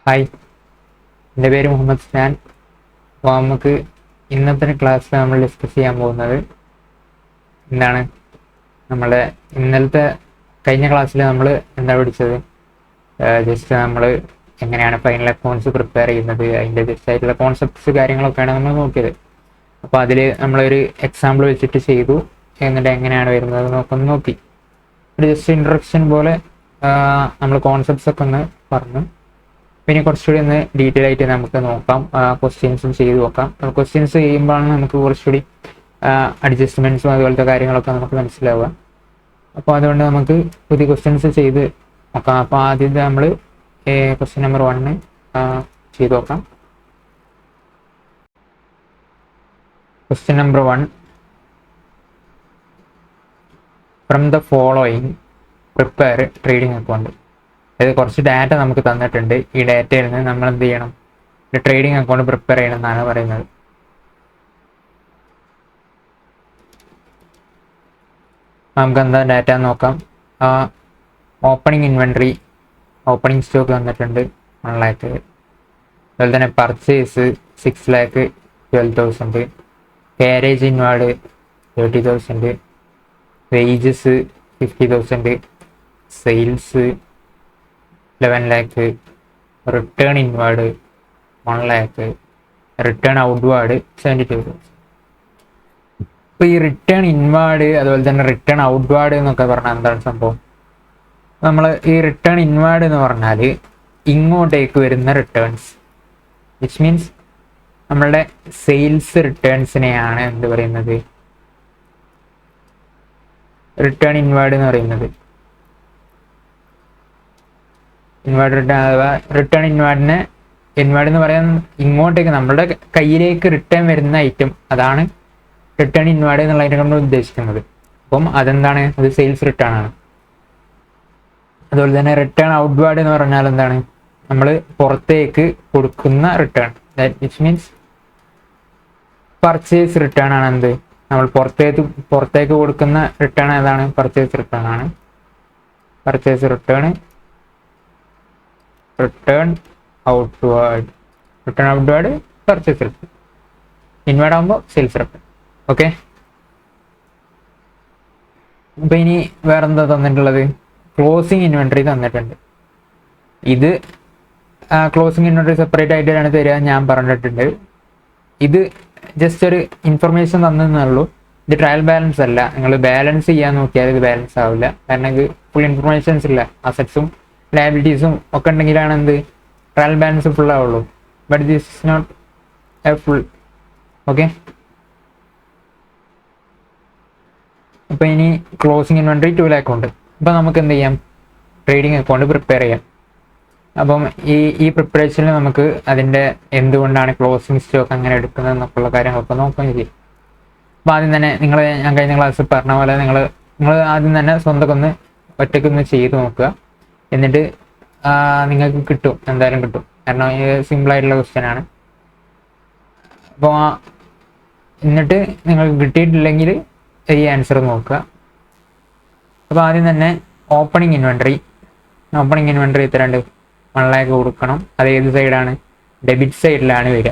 Hi, എൻ്റെ പേര് മുഹമ്മദ് സ്നാൻ. അപ്പോൾ നമുക്ക് ഇന്നത്തെ ക്ലാസ്സിൽ നമ്മൾ ഡിസ്കസ് ചെയ്യാൻ പോകുന്നത് എന്താണ്, നമ്മുടെ ഇന്നലത്തെ കഴിഞ്ഞ ക്ലാസ്സിൽ നമ്മൾ എന്താ പഠിച്ചത്? ജസ്റ്റ് നമ്മൾ എങ്ങനെയാണ് ഫൈനൽ അക്കൗണ്ട്സ് പ്രിപ്പയർ ചെയ്യുന്നത്, അതിൻ്റെ ജസ്റ്റ് ആയിട്ടുള്ള കോൺസെപ്റ്റ്സ് കാര്യങ്ങളൊക്കെയാണ് നമ്മൾ നോക്കിയത്. അപ്പോൾ അതിൽ നമ്മളൊരു എക്സാമ്പിൾ വെച്ചിട്ട് ചെയ്തു, എന്നിട്ട് എങ്ങനെയാണ് വരുന്നത് നോക്കൊന്ന് നോക്കി. ഒരു ജസ്റ്റ് ഇൻട്രൊഡക്ഷൻ പോലെ നമ്മൾ കോൺസെപ്റ്റ്സ് ഒക്കെ ഒന്ന് പറഞ്ഞു. പിന്നെ കുറച്ചുകൂടി ഒന്ന് ഡീറ്റെയിൽ ആയിട്ട് നമുക്ക് നോക്കാം, ക്വസ്റ്റ്യൻസും ചെയ്ത് നോക്കാം. ക്വസ്റ്റ്യൻസ് ചെയ്യുമ്പോഴാണ് നമുക്ക് കുറച്ചുകൂടി അഡ്ജസ്റ്റ്മെൻറ്റ്സും അതുപോലത്തെ കാര്യങ്ങളൊക്കെ നമുക്ക് മനസ്സിലാവുക. അപ്പോൾ അതുകൊണ്ട് നമുക്ക് പുതിയ ക്വസ്റ്റ്യൻസ് ചെയ്ത് നോക്കാം. അപ്പോൾ ആദ്യത്തെ നമ്മൾ ക്വസ്റ്റ്യൻ നമ്പർ 1 ചെയ്ത് നോക്കാം. Question number 1, from the following prepare trading account. അതായത് കുറച്ച് ഡാറ്റ നമുക്ക് തന്നിട്ടുണ്ട്. ഈ ഡാറ്റയിൽ നിന്ന് നമ്മൾ എന്ത് ചെയ്യണം? ഒരു ട്രേഡിംഗ് അക്കൗണ്ട് പ്രിപ്പയർ ചെയ്യണം എന്നാണ് പറയുന്നത്. നമുക്ക് എന്താ ഡാറ്റ നോക്കാം. ഓപ്പണിംഗ് ഇൻവെൻട്രി, ഓപ്പണിംഗ് സ്റ്റോക്ക് തന്നിട്ടുണ്ട് 1 lakh. അതുപോലെ തന്നെ purchase 6,12,000, carriage inward 30,000, wages 50,000, sales 11 lakh, return inward 1 lakh, return outward 72,000. അപ്പോൾ ഈ റിട്ടേൺ ഇൻവാർഡ് അതുപോലെ തന്നെ റിട്ടേൺ ഔട്ട്വാർഡ് എന്നൊക്കെ പറഞ്ഞാൽ എന്താണ് സംഭവം? നമ്മൾ ഈ റിട്ടേൺ ഇൻവാർഡ് എന്ന് പറഞ്ഞാൽ ഇങ്ങോട്ടേക്ക് വരുന്ന റിട്ടേൺസ്, വിച്ച് മീൻസ് നമ്മളുടെ സെയിൽസ് റിട്ടേൺസിനെയാണ് എന്ത് പറയുന്നത്? റിട്ടേൺ ഇൻവാർഡ് എന്ന് പറയുന്നത്. ഇൻവാർഡ് റിട്ടേൺ അഥവാ റിട്ടേൺ ഇൻവാർഡ് എന്ന് പറയാൻ ഇങ്ങോട്ടേക്ക് നമ്മളുടെ കയ്യിലേക്ക് റിട്ടേൺ വരുന്ന ഐറ്റം, അതാണ് റിട്ടേൺ ഇൻവാർഡ് എന്നുള്ളതിനെ നമ്മൾ ഉദ്ദേശിക്കുന്നത്. അപ്പം അതെന്താണ്? അത് സെയിൽസ് റിട്ടേൺ ആണ്. അതുപോലെ തന്നെ റിട്ടേൺ ഔട്ട്വാർഡ് എന്ന് പറഞ്ഞാൽ എന്താണ്? നമ്മൾ പുറത്തേക്ക് കൊടുക്കുന്ന return, which means purchase return ആണ്. എന്ത്? നമ്മൾ പുറത്തേക്ക് കൊടുക്കുന്ന റിട്ടേൺ ഏതാണ്? പർച്ചേസ് റിട്ടേൺ ആണ്. Purchase return, return outward, purchase return. Inward ആകുമ്പോൾ സെയിൽസ് റിട്ടേൺ. ഓക്കെ, അപ്പൊ ഇനി വേറെന്താ തന്നിട്ടുള്ളത്? ക്ലോസിംഗ് ഇൻവെന്ററി തന്നിട്ടുണ്ട്. ഇത് ക്ലോസിംഗ് ഇൻവെന്ററി സെപ്പറേറ്റ് ആയിട്ടാണ് തരിക, ഞാൻ പറഞ്ഞിട്ടുണ്ട്. ഇത് ജസ്റ്റ് ഒരു ഇൻഫർമേഷൻ തന്നേ. ഇത് ട്രയൽ ബാലൻസ് അല്ല. നിങ്ങൾ ബാലൻസ് ചെയ്യാൻ നോക്കിയാൽ ഇത് ബാലൻസ് ആവില്ല. കാരണം ഇത് ഫുൾ ഇൻഫർമേഷൻസ് ഇല്ല. അസറ്റ്സും ലയബിലിറ്റീസും ഒക്കെ ഉണ്ടെങ്കിലാണ് എന്ത് ട്രയൽ ബാലൻസ് ഫുൾ ആവുള്ളൂ. But this is not a full. Okay, അപ്പോൾ ഇനി ക്ലോസിംഗ് ഇൻവെന്ററി 2 lakh ഉണ്ട്. അപ്പോൾ നമുക്ക് എന്ത് ചെയ്യാം? ട്രേഡിംഗ് അക്കൗണ്ട് പ്രിപ്പയർ ചെയ്യാം. അപ്പം ഈ പ്രിപ്പറേഷനിൽ നമുക്ക് അതിൻ്റെ എന്തുകൊണ്ടാണ് ക്ലോസിംഗ് സ്റ്റോക്ക് അങ്ങനെ എടുക്കുന്നത് എന്നൊക്കെയുള്ള കാര്യങ്ങളൊക്കെ നോക്കുകയും ചെയ്യും. അപ്പോൾ ആദ്യം തന്നെ ഞാൻ കഴിഞ്ഞ ക്ലാസ്സിൽ പറഞ്ഞ പോലെ നിങ്ങൾ ആദ്യം തന്നെ സ്വന്തം ഒറ്റയ്ക്കൊന്ന് ചെയ്ത് നോക്കുക. എന്നിട്ട് നിങ്ങൾക്ക് കിട്ടും, എന്തായാലും കിട്ടും. കാരണം ഇത് സിമ്പിളായിട്ടുള്ള ക്വസ്റ്റ്യൻ ആണ്. അപ്പോൾ എന്നിട്ട് നിങ്ങൾക്ക് കിട്ടിയിട്ടില്ലെങ്കിൽ ഈ ആൻസർ നോക്കുക. അപ്പോൾ ആദ്യം തന്നെ ഓപ്പണിംഗ് ഇൻവെൻട്രി എത്രയുണ്ട്? 1 lakh കൊടുക്കണം. അത് ഏത് സൈഡാണ്? ഡെബിറ്റ് സൈഡിലാണ് വരിക.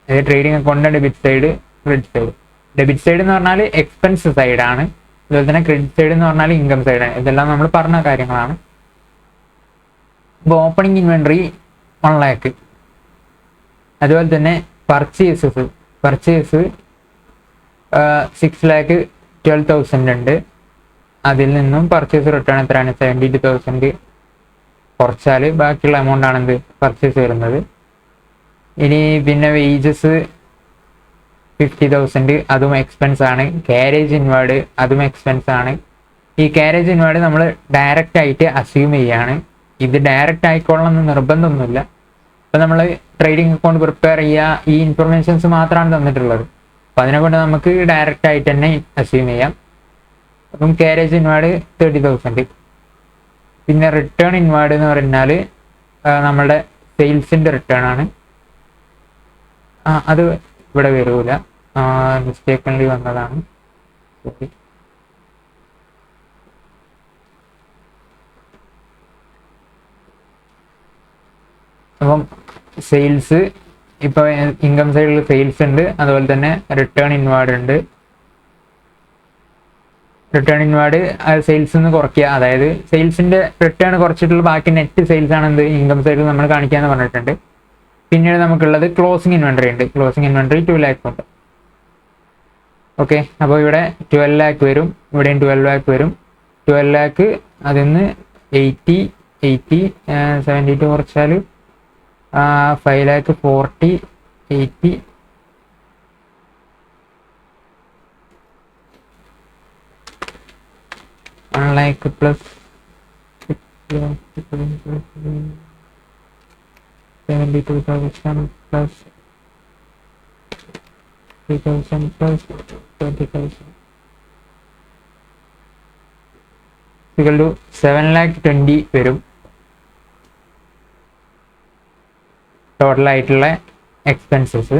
അതായത് ട്രേഡിംഗ് അക്കൗണ്ടിൻ്റെ debit side, credit side. Debit side എന്ന് പറഞ്ഞാൽ എക്സ്പെൻസ് സൈഡാണ്. അതുപോലെ തന്നെ ക്രെഡിറ്റ് സൈഡ് എന്ന് പറഞ്ഞാൽ ഇൻകം സൈഡാണ്. ഇതെല്ലാം നമ്മൾ പറഞ്ഞ കാര്യങ്ങളാണ്. ഇപ്പോൾ ഓപ്പണിംഗ് ഇൻവെൻട്രി 1 lakh. അതുപോലെ തന്നെ പർച്ചേസ് 6,12,000 ഉണ്ട്. അതിൽ നിന്നും പർച്ചേസ് റിട്ടേൺ എത്രയാണ്? 72,000 കുറച്ചാൽ ബാക്കിയുള്ള എമൗണ്ട് ആണ് എന്ത് പർച്ചേസ് വരുന്നത്. ഇനി പിന്നെ വേജസ് 50,000, അതും എക്സ്പെൻസ് ആണ്. കാരേജ് ഇൻവാർഡ് അതും എക്സ്പെൻസ് ആണ്. ഈ കാരേജ് ഇൻവാർഡ് നമ്മൾ ഡയറക്റ്റ് ആയിട്ട് അസ്യൂം ചെയ്യാണ്. ഇത് ഡയറക്റ്റ് ആയിക്കോളണം എന്ന് നിർബന്ധമൊന്നുമില്ല. ഇപ്പം നമ്മൾ ട്രേഡിംഗ് അക്കൗണ്ട് പ്രിപ്പയർ ചെയ്യുക, ഈ ഇൻഫർമേഷൻസ് മാത്രമാണ് തന്നിട്ടുള്ളത്. അപ്പം അതിനെക്കൊണ്ട് നമുക്ക് ഡയറക്റ്റ് ആയിട്ട് തന്നെ അസ്യൂം ചെയ്യാം. അപ്പം കാരേജ് ഇൻവാർഡ് 30,000. പിന്നെ റിട്ടേൺ ഇൻവാർഡ് എന്ന് പറഞ്ഞാൽ നമ്മളുടെ സെയിൽസിൻ്റെ റിട്ടേൺ ആണ്. അത് ഇവിടെ വരൂല, മിസ്റ്റേക്കൻലി വന്നതാണ്. സോറി. അപ്പം സെയിൽസ് ഇപ്പോൾ ഇൻകം സൈഡിൽ സെയിൽസ് ഉണ്ട്, അതുപോലെ തന്നെ റിട്ടേൺ ഇൻവാർഡ് ഉണ്ട്. റിട്ടേൺ ഇൻവാർഡ് സെയിൽസ് നിന്ന് കുറയ്ക്കുക, അതായത് സെയിൽസിന്റെ റിട്ടേൺ കുറച്ചിട്ടുള്ള ബാക്കി നെറ്റ് സെയിൽസ് ആണ് എന്ത് ഇൻകം സൈഡിൽ നമ്മൾ കാണിക്കാന്ന് പറഞ്ഞിട്ടുണ്ട്. പിന്നീട് നമുക്കുള്ളത് ക്ലോസിംഗ് ഇൻവെന്ററി ഉണ്ട്. ക്ലോസിംഗ് ഇൻവെന്ററി 2 lakh ഉണ്ട്. ഓക്കെ, അപ്പോൾ ഇവിടെ 12 lakh വരും, ഇവിടെയും 12 lakh വരും. 12 lakh അതിൽ നിന്ന് 80 72 കുറച്ചാൽ 5 lakh 40 80 1 lakh plus 72,000 plus 3,000 plus 20,000 equal to 7,20,000 വരും ടോട്ടൽ ആയിട്ടുള്ള എക്സ്പെൻസസ്.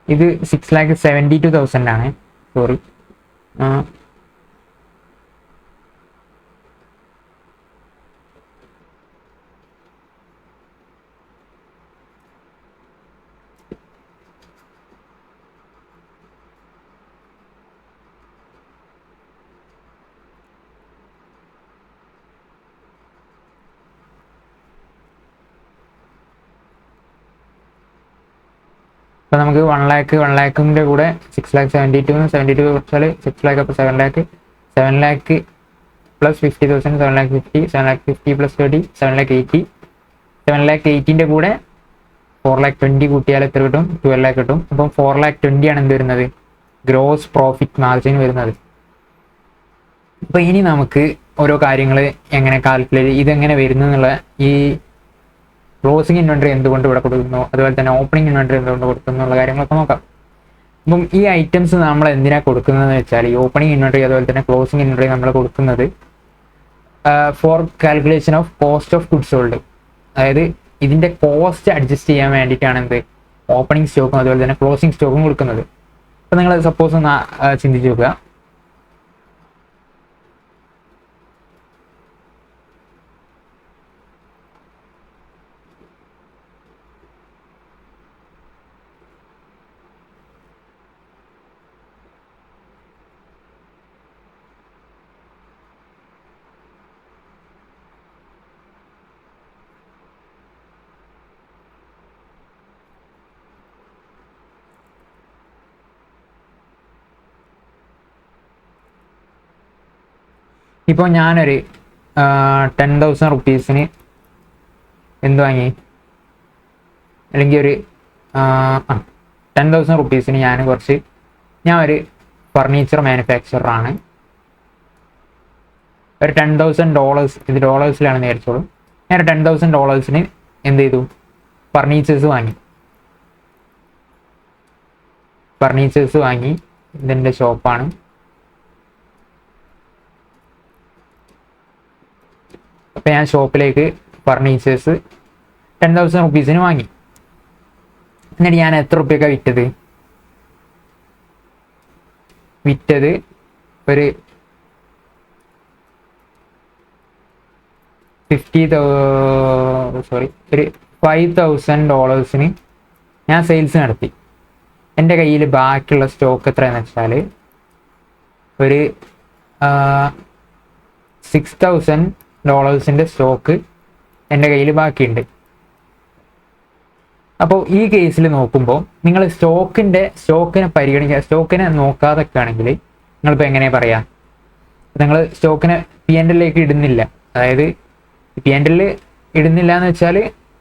ഇത് 6,72,000 ആണ്. സോറി, അപ്പോൾ നമുക്ക് 1 lakh കൂടെ 6,72,000 കുറച്ചാൽ 6 lakh, അപ്പോൾ 7 lakh plus 50,000 7,50,000 plus 30 7,80,000 7,80,000 കൂടെ 4,20,000 കൂട്ടിയാൽ എത്ര കിട്ടും? 12 lakh കിട്ടും. അപ്പം 4,20,000 ആണ് എന്ത് വരുന്നത്? ഗ്രോസ് പ്രോഫിറ്റ് മാർജിൻ വരുന്നത്. അപ്പോൾ ഇനി നമുക്ക് ഓരോ കാര്യങ്ങൾ എങ്ങനെ കാൽക്കുലേറ്റ് ഇതെങ്ങനെ വരുന്നു എന്നുള്ള, ഈ ക്ലോസിംഗ് ഇൻവെന്ററി എന്തുകൊണ്ട് ഇവിടെ കൊടുക്കുന്നു, അതുപോലെ തന്നെ ഓപ്പണിംഗ് ഇൻവെന്ററി എന്തുകൊണ്ട് കൊടുക്കുന്നു എന്നുള്ള കാര്യങ്ങളൊക്കെ നോക്കാം. അപ്പം ഈ ഐറ്റംസ് നമ്മൾ എന്തിനാണ് കൊടുക്കുന്നതെന്ന് വെച്ചാൽ, ഈ ഓപ്പണിംഗ് ഇൻവെന്ററി അതുപോലെ തന്നെ ക്ലോസിംഗ് ഇൻവെന്ററി നമ്മൾ കൊടുക്കുന്നത് for calculation of cost of goods sold, അതായത് ഇതിന്റെ കോസ്റ്റ് അഡ്ജസ്റ്റ് ചെയ്യാൻ വേണ്ടിയിട്ടാണ് എന്ത് ഓപ്പണിംഗ് സ്റ്റോക്കും അതുപോലെ തന്നെ ക്ലോസിംഗ് സ്റ്റോക്കും കൊടുക്കുന്നത്. അപ്പം നിങ്ങൾ സപ്പോസ് ഒന്ന് ചിന്തിച്ച് നോക്കുക, ഇപ്പോൾ ഞാനൊരു 10,000 റുപ്പീസിന് എന്ത് വാങ്ങി, അല്ലെങ്കിൽ ഒരു 10,000 റുപ്പീസിന് ഞാൻ ഒരു ഫർണിച്ചർ മാനുഫാക്ചറാണ്. ഒരു $10,000, ഇത് ഡോളേഴ്സിലാണ് നേരിച്ചോളും. ഞാൻ $10,000 എന്ത് ചെയ്തു? ഫർണിച്ചേഴ്സ് വാങ്ങി. ഇതിൻ്റെ ഷോപ്പാണ്. അപ്പം ഞാൻ ഷോപ്പിലേക്ക് ഫർണിച്ചേഴ്സ് 10,000 റുപ്പീസിന് വാങ്ങി. എന്നിട്ട് ഞാൻ എത്ര റുപ്യക്കാണ് വിറ്റത്? ഒരു $5,000 ഞാൻ സെയിൽസ് നടത്തി. എൻ്റെ കയ്യിൽ ബാക്കിയുള്ള സ്റ്റോക്ക് എത്രയാണെന്ന് വെച്ചാൽ ഒരു $6,000 സ്റ്റോക്ക് എൻ്റെ കയ്യിൽ ബാക്കിയുണ്ട്. അപ്പോൾ ഈ കേസിൽ നോക്കുമ്പോൾ നിങ്ങൾ സ്റ്റോക്കിനെ നോക്കാതൊക്കെ ആണെങ്കിൽ നിങ്ങളിപ്പോൾ എങ്ങനെ പറയാം, നിങ്ങൾ സ്റ്റോക്കിനെ P&L ഇടുന്നില്ല, അതായത് P&L ഇടുന്നില്ല എന്ന് വെച്ചാൽ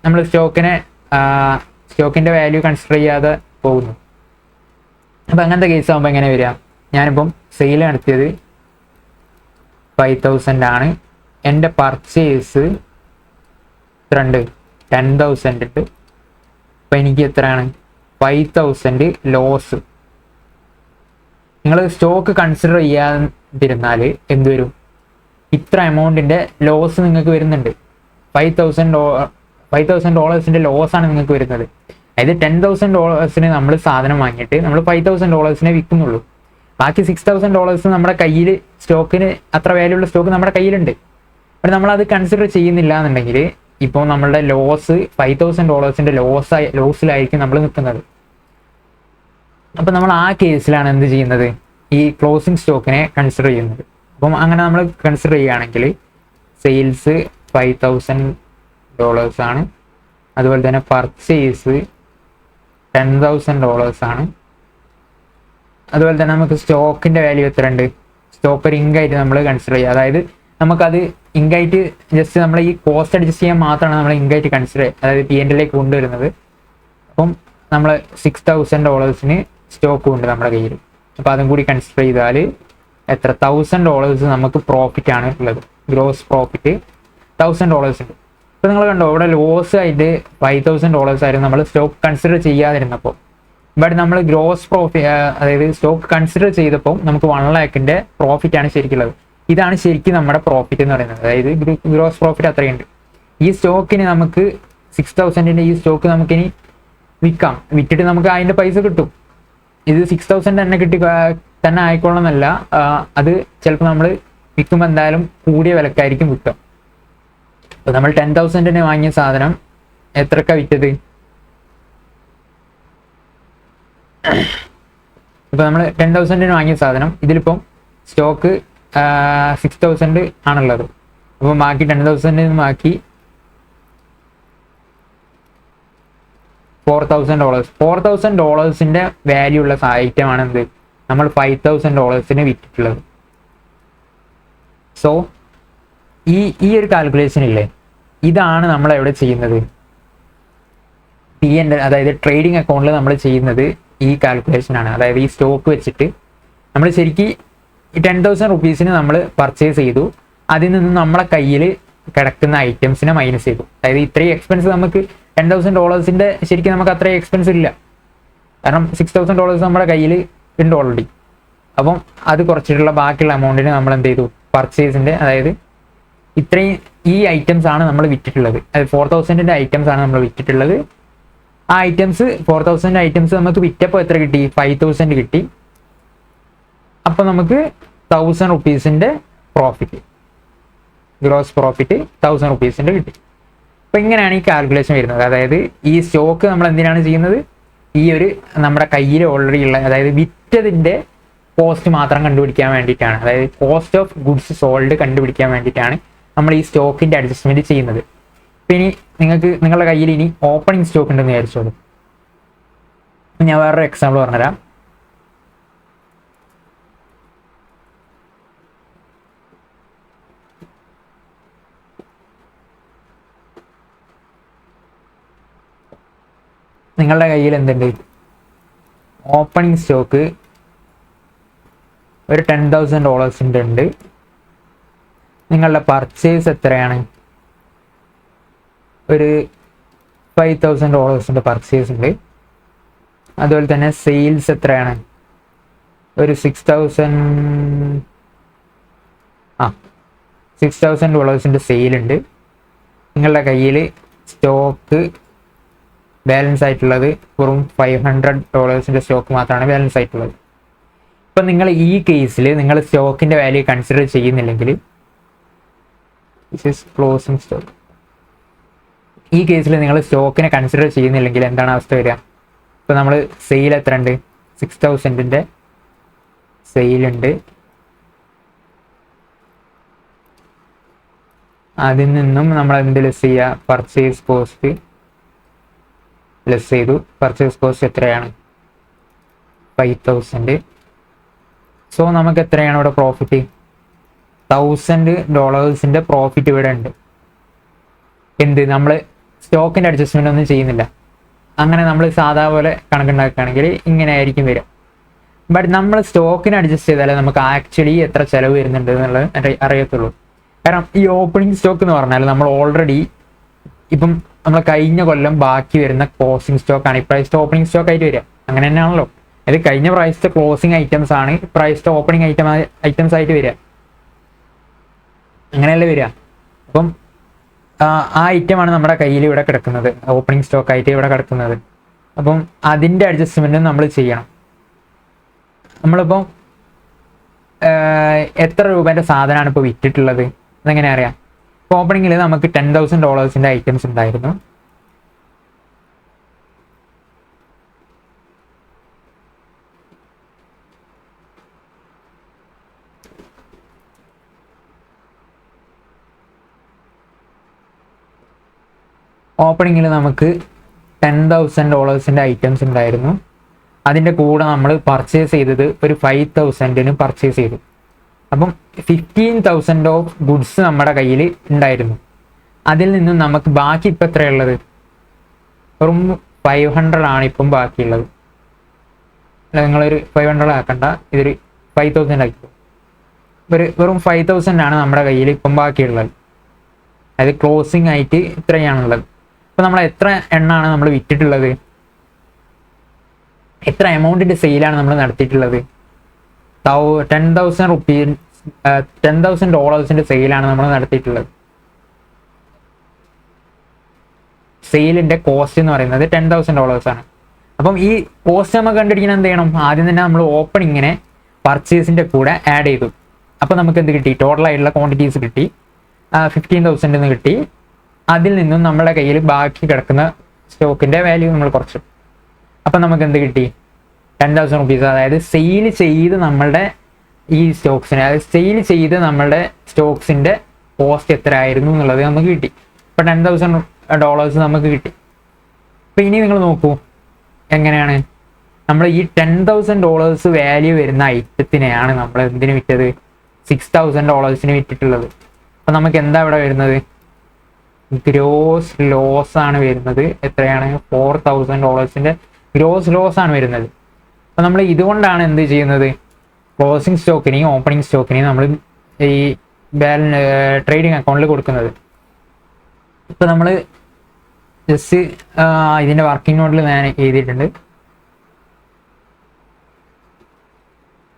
നമ്മൾ സ്റ്റോക്കിൻ്റെ വാല്യൂ കൺസിഡർ ചെയ്യാതെ പോകുന്നു. അപ്പം അങ്ങനത്തെ കേസ് ആകുമ്പോൾ എങ്ങനെ വരിക? ഞാനിപ്പം സെയിൽ നടത്തിയത് 5,000 ആണ്. എൻ്റെ പർച്ചേസ് 10,000 ഉണ്ട്. അപ്പം എനിക്ക് എത്രയാണ്? 5,000 ലോസ്. നിങ്ങൾ സ്റ്റോക്ക് കൺസിഡർ ചെയ്യാതിരുന്നാൽ എന്ത് വരും? ഇത്ര എമൗണ്ടിൻ്റെ ലോസ് നിങ്ങൾക്ക് വരുന്നുണ്ട്. $5,000 ലോസാണ് നിങ്ങൾക്ക് വരുന്നത്. അതായത് $10,000 നമ്മൾ സാധനം വാങ്ങിയിട്ട് നമ്മൾ $5,000 വിൽക്കുന്നുള്ളൂ. ബാക്കി $6,000 നമ്മുടെ കയ്യിൽ സ്റ്റോക്കിന് അത്ര വാല്യൂ ഉള്ള സ്റ്റോക്ക് നമ്മുടെ കയ്യിലുണ്ട്. പക്ഷെ നമ്മളത് കൺസിഡർ ചെയ്യുന്നില്ല എന്നുണ്ടെങ്കിൽ ഇപ്പോൾ നമ്മളുടെ ലോസ് $5,000 ലോസിലായിരിക്കും നമ്മൾ നിൽക്കുന്നത്. അപ്പം നമ്മൾ ആ കേസിലാണ് എന്ത് ചെയ്യുന്നത്, ഈ ക്ലോസിംഗ് സ്റ്റോക്കിനെ കൺസിഡർ ചെയ്യുന്നത്. അപ്പം അങ്ങനെ നമ്മൾ കൺസിഡർ ചെയ്യുകയാണെങ്കിൽ സെയിൽസ് $5,000 ആണ്, അതുപോലെ തന്നെ പർച്ചേസ് $10,000 ആണ്. അതുപോലെ തന്നെ നമുക്ക് സ്റ്റോക്കിൻ്റെ വാല്യൂ എത്ര ഉണ്ട്, സ്റ്റോക്ക് ഒരു ഇങ്കായിട്ട് നമ്മൾ കൺസിഡർ ചെയ്യുക. അതായത് നമുക്കത് ഇങ്കായിട്ട് ജസ്റ്റ് നമ്മൾ ഈ കോസ്റ്റ് അഡ്ജസ്റ്റ് ചെയ്യാൻ മാത്രമാണ് നമ്മൾ ഇങ്കായിട്ട് കൺസിഡർ ചെയ്യുക, അതായത് P&L കൊണ്ടുവരുന്നത്. അപ്പം നമ്മൾ $6,000 സ്റ്റോക്കും ഉണ്ട് നമ്മുടെ കയ്യിൽ. അപ്പോൾ അതും കൂടി കൺസിഡർ ചെയ്താൽ എത്ര, $1,000 നമുക്ക് പ്രോഫിറ്റ് ആണ് ഉള്ളത്. ഗ്രോസ് പ്രോഫിറ്റ് $1,000 ഉണ്ട്. ഇപ്പോൾ നിങ്ങൾ കണ്ടോ, ഇവിടെ ലോസ് ആയിട്ട് $5,000 ആയിരുന്നു നമ്മൾ സ്റ്റോക്ക് കൺസിഡർ ചെയ്യാതിരുന്നപ്പോൾ. ബട്ട് നമ്മൾ ഗ്രോസ് പ്രോഫിറ്റ്, അതായത് സ്റ്റോക്ക് കൺസിഡർ ചെയ്തപ്പോൾ നമുക്ക് 1 lakhന്റെ പ്രോഫിറ്റ് ആണ് ശരിക്കുള്ളത്. ഇതാണ് ശരിക്കും നമ്മുടെ പ്രോഫിറ്റ് എന്ന് പറയുന്നത്. അതായത് ഗ്രോസ് പ്രോഫിറ്റ് അത്രയുണ്ട്. ഈ സ്റ്റോക്കിന് നമുക്ക് 6,000ന്റെ ഈ സ്റ്റോക്ക് നമുക്കിനി വിൽക്കാം, വിറ്റിട്ട് നമുക്ക് അതിൻ്റെ പൈസ കിട്ടും. ഇത് 6,000 തന്നെ ആയിക്കൊള്ളുന്നല്ല, അത് ചിലപ്പോൾ നമ്മൾ വിൽക്കുമ്പോൾ എന്തായാലും കൂടിയ വിലക്കായിരിക്കും വിൽക്കുക. അപ്പോൾ നമ്മൾ 10,000ന് വാങ്ങിയ സാധനം എത്രക്ക വിറ്റത്, ഇപ്പോൾ നമ്മൾ 10,000ന് വാങ്ങിയ സാധനം ഇതിലിപ്പം സ്റ്റോക്ക് 6,000 ആണുള്ളത്. അപ്പോൾ ബാക്കി 10,000 ബാക്കി $4,000 വാല്യൂ ഉള്ള ഐറ്റമാണ് എന്ത്, നമ്മൾ $5,000 വിറ്റിട്ടുള്ളത്. സോ ഈ ഒരു കാൽക്കുലേഷൻ ഇല്ലേ, ഇതാണ് നമ്മൾ എവിടെ ചെയ്യുന്നത്, P&L, അതായത് ട്രേഡിംഗ് അക്കൗണ്ടിൽ നമ്മൾ ചെയ്യുന്നത് ഈ കാൽക്കുലേഷനാണ്. അതായത് ഈ സ്റ്റോക്ക് വെച്ചിട്ട് നമ്മൾ ശരിക്കും ഈ 10,000 rupeesന് നമ്മൾ പർച്ചേസ് ചെയ്തു, അതിൽ നിന്ന് നമ്മളെ കയ്യിൽ കിടക്കുന്ന ഐറ്റംസിനെ മൈനസ് ചെയ്തു. അതായത് ഇത്രയും എക്സ്പെൻസ് നമുക്ക് $10,000 ശരിക്കും നമുക്ക് അത്രയും എക്സ്പെൻസ് ഇല്ല, കാരണം $6,000 നമ്മുടെ കയ്യിൽ ഉണ്ട് ഓൾറെഡി. അപ്പം അത് കുറച്ചിട്ടുള്ള ബാക്കിയുള്ള എമൗണ്ടിന് നമ്മൾ എന്ത് ചെയ്തു, പർച്ചേസിൻ്റെ, അതായത് ഇത്രയും ഈ ഐറ്റംസ് ആണ് നമ്മൾ വിറ്റിട്ടുള്ളത്. അത് 4,000ന്റെ ഐറ്റംസ് ആണ് നമ്മൾ വിറ്റിട്ടുള്ളത്. ആ ഐറ്റംസ് 4,000 ഐറ്റംസ് നമുക്ക് വിറ്റപ്പോൾ എത്ര കിട്ടി, 5,000 കിട്ടി. അപ്പോൾ നമുക്ക് 1,000 rupeesന്റെ പ്രോഫിറ്റ്, ഗ്രോസ് പ്രോഫിറ്റ് 1,000 rupeesന്റെ കിട്ടി. അപ്പോൾ ഇങ്ങനെയാണ് ഈ കാൽക്കുലേഷൻ വരുന്നത്. അതായത് ഈ സ്റ്റോക്ക് നമ്മൾ എന്തിനാണ് ചെയ്യുന്നത്, ഈ ഒരു നമ്മുടെ കയ്യിൽ ഓൾറെഡി ഉള്ള, അതായത് വിറ്റതിൻ്റെ കോസ്റ്റ് മാത്രം കണ്ടുപിടിക്കാൻ വേണ്ടിയിട്ടാണ്, അതായത് കോസ്റ്റ് ഓഫ് ഗുഡ്സ് സോൾഡ് കണ്ടുപിടിക്കാൻ വേണ്ടിയിട്ടാണ് നമ്മൾ ഈ സ്റ്റോക്കിൻ്റെ അഡ്ജസ്റ്റ്മെൻറ്റ് ചെയ്യുന്നത്. അപ്പോൾ ഇനി നിങ്ങളുടെ കയ്യിൽ ഇനി ഓപ്പണിംഗ് സ്റ്റോക്ക് ഉണ്ടെന്ന് വിചാരിച്ചോളൂ. ഞാൻ വേറൊരു എക്സാമ്പിൾ പറഞ്ഞുതരാം. നിങ്ങളുടെ കയ്യിൽ എന്തുണ്ട്, ഓപ്പണിംഗ് സ്റ്റോക്ക് ഒരു $10,000 ഉണ്ട്. നിങ്ങളുടെ പർച്ചേസ് എത്രയാണ്, ഒരു $5,000 പർച്ചേസ് ഉണ്ട്. അതുപോലെ തന്നെ സെയിൽസ് എത്രയാണ്, ഒരു $6,000 സെയിലുണ്ട്. നിങ്ങളുടെ കയ്യിൽ സ്റ്റോക്ക് ബാലൻസ് ആയിട്ടുള്ളത് വെറും $500 സ്റ്റോക്ക് മാത്രമാണ് ബാലൻസ് ആയിട്ടുള്ളത്. ഇപ്പം നിങ്ങൾ ഈ കേസിൽ നിങ്ങൾ സ്റ്റോക്കിൻ്റെ വാല്യൂ കൺസിഡർ ചെയ്യുന്നില്ലെങ്കിൽ, ക്ലോസിംഗ് സ്റ്റോക്ക്, ഈ കേസിൽ നിങ്ങൾ സ്റ്റോക്കിനെ കൺസിഡർ ചെയ്യുന്നില്ലെങ്കിൽ എന്താണ് അവസ്ഥ വരിക? ഇപ്പോൾ നമ്മൾ സെയിൽ എത്ര ഉണ്ട്, 6,000ന്റെ സെയിലുണ്ട്. അതിൽ നിന്നും നമ്മൾ എന്ത് ലെസ് ചെയ്യുക, പർച്ചേസ് കോസ്റ്റ് ലെസ് ചെയ്തു. പർച്ചേസ് കോസ്റ്റ് എത്രയാണ്, 5,000. സോ നമുക്ക് എത്രയാണ് ഇവിടെ പ്രോഫിറ്റ്, $1,000 പ്രോഫിറ്റ് ഇവിടെ ഉണ്ട്. എന്ത്, നമ്മൾ സ്റ്റോക്കിൻ്റെ അഡ്ജസ്റ്റ്മെൻ്റ് ഒന്നും ചെയ്യുന്നില്ല. അങ്ങനെ നമ്മൾ സാധാ പോലെ കണക്കുണ്ടാക്കുകയാണെങ്കിൽ ഇങ്ങനെ ആയിരിക്കും വരിക. ബട്ട് നമ്മൾ സ്റ്റോക്കിന് അഡ്ജസ്റ്റ് ചെയ്താലേ നമുക്ക് ആക്ച്വലി എത്ര ചിലവ് വരുന്നുണ്ട് എന്നുള്ളത് അറിയത്തുള്ളൂ. കാരണം ഈ ഓപ്പണിംഗ് സ്റ്റോക്ക് എന്ന് പറഞ്ഞാൽ നമ്മൾ ഓൾറെഡി ഇപ്പം നമ്മൾ കഴിഞ്ഞ കൊല്ലം ബാക്കി വരുന്ന ക്ലോസിംഗ് സ്റ്റോക്കാണ് ഇപ്രാവശ്യത്തെ ഓപ്പണിംഗ് സ്റ്റോക്ക് ആയിട്ട് വരിക. അങ്ങനെ തന്നെയാണല്ലോ, അത് കഴിഞ്ഞ പ്രാവശ്യത്തെ ക്ലോസിംഗ് ഐറ്റംസ് ആണ് ഇപ്രാവശ്യത്തെ ഓപ്പണിംഗ് ഐറ്റംസ് ആയിട്ട് വരിക. അങ്ങനെയല്ലേ വരിക. അപ്പം ആ ഐറ്റമാണ് നമ്മുടെ കയ്യിൽ ഇവിടെ കിടക്കുന്നത്, ഓപ്പണിംഗ് സ്റ്റോക്ക് ആയിട്ട് ഇവിടെ കിടക്കുന്നത്. അപ്പം അതിൻ്റെ അഡ്ജസ്റ്റ്മെൻറ്റും നമ്മൾ ചെയ്യണം. നമ്മളിപ്പം എത്ര രൂപേൻ്റെ സാധനമാണ് ഇപ്പോൾ വിറ്റിട്ടുള്ളത് അതെങ്ങനെ അറിയാം? ഇപ്പോൾ ഓപ്പണിങ്ങിൽ നമുക്ക് $10,000 ഐറ്റംസ് ഉണ്ടായിരുന്നു. ഓപ്പണിങ്ങിൽ നമുക്ക് $10,000 ഐറ്റംസ് ഉണ്ടായിരുന്നു. അതിൻ്റെ കൂടെ നമ്മൾ പർച്ചേസ് ചെയ്തത് ഒരു 5,000 പർച്ചേസ് ചെയ്തു. അപ്പം 15,000 ഓഫ് ഗുഡ്സ് നമ്മുടെ കയ്യിൽ ഉണ്ടായിരുന്നു. അതിൽ നിന്നും നമുക്ക് ബാക്കി ഇപ്പം എത്രയുള്ളത്? വെറും 500 ആണ് ഇപ്പം ബാക്കിയുള്ളത്. അല്ല, നിങ്ങളൊരു 500 ആക്കണ്ട, ഇതൊരു 5,000 ആക്കി. വെറും 5,000 ആണ് നമ്മുടെ കയ്യിൽ ഇപ്പം ബാക്കിയുള്ളത്. അത് ക്ലോസിംഗ് ആയിട്ട് ഇത്രയാണുള്ളത്. അപ്പോൾ നമ്മൾ എത്ര എണ്ണമാണ് നമ്മൾ വിറ്റിട്ടുള്ളത്? എത്ര എമൗണ്ടിൻ്റെ സെയിലാണ് നമ്മൾ നടത്തിയിട്ടുള്ളത്? $10,000 സെയിലാണ് നമ്മൾ നടത്തിയിട്ടുള്ളത്. സെയിലിൻ്റെ കോസ്റ്റ് എന്ന് പറയുന്നത് $10,000 ആണ്. അപ്പം ഈ കോസ്റ്റ് നമുക്ക് കണ്ടുപിടിക്കാൻ എന്ത് ചെയ്യണം? ആദ്യം തന്നെ നമ്മൾ ഓപ്പണിങ്ങിനെ പർച്ചേസിൻ്റെ കൂടെ ആഡ് ചെയ്തു. അപ്പോൾ നമുക്ക് എന്ത് കിട്ടി? ടോട്ടലായിട്ടുള്ള ക്വാണ്ടിറ്റീസ് കിട്ടി. 15,000 എന്ന് കിട്ടി. അതിൽ നിന്നും നമ്മുടെ കയ്യിൽ ബാക്കി കിടക്കുന്ന സ്റ്റോക്കിൻ്റെ വാല്യൂ നമ്മൾ കുറച്ചു. അപ്പം നമുക്ക് എന്ത് കിട്ടി? $10,000. അതായത് സെയിൽ ചെയ്ത് നമ്മളുടെ ഈ സ്റ്റോക്സിനെ, അതായത് സെയിൽ ചെയ്ത് നമ്മളുടെ സ്റ്റോക്സിൻ്റെ കോസ്റ്റ് എത്ര ആയിരുന്നു എന്നുള്ളത് നമുക്ക് കിട്ടി. ഇപ്പം $10,000 നമുക്ക് കിട്ടി. അപ്പം ഇനി നിങ്ങൾ നോക്കൂ എങ്ങനെയാണ് നമ്മൾ ഈ $10,000 വാല്യൂ വരുന്ന ഐറ്റത്തിനെയാണ് നമ്മൾ എന്തിനു വിറ്റത്? $6,000 വിറ്റിട്ടുള്ളത്. അപ്പം നമുക്ക് എന്താ ഇവിടെ വരുന്നത്? ഗ്രോസ് ലോസ് ആണ് വരുന്നത്. എത്രയാണ്? $4,000 ഗ്രോസ് ലോസ് ആണ് വരുന്നത്. അപ്പം നമ്മൾ ഇതുകൊണ്ടാണ് എന്ത് ചെയ്യുന്നത്? ക്ലോസിംഗ് സ്റ്റോക്കിനെയും ഓപ്പണിംഗ് സ്റ്റോക്കിനെയും നമ്മൾ ഈ ട്രേഡിംഗ് അക്കൗണ്ടിൽ കൊടുക്കുന്നത്. ഇപ്പം നമ്മൾ ജസ്റ്റ് ഇതിൻ്റെ വർക്കിംഗ് നോട്ടിൽ ഞാൻ എഴുതിയിട്ടുണ്ട്.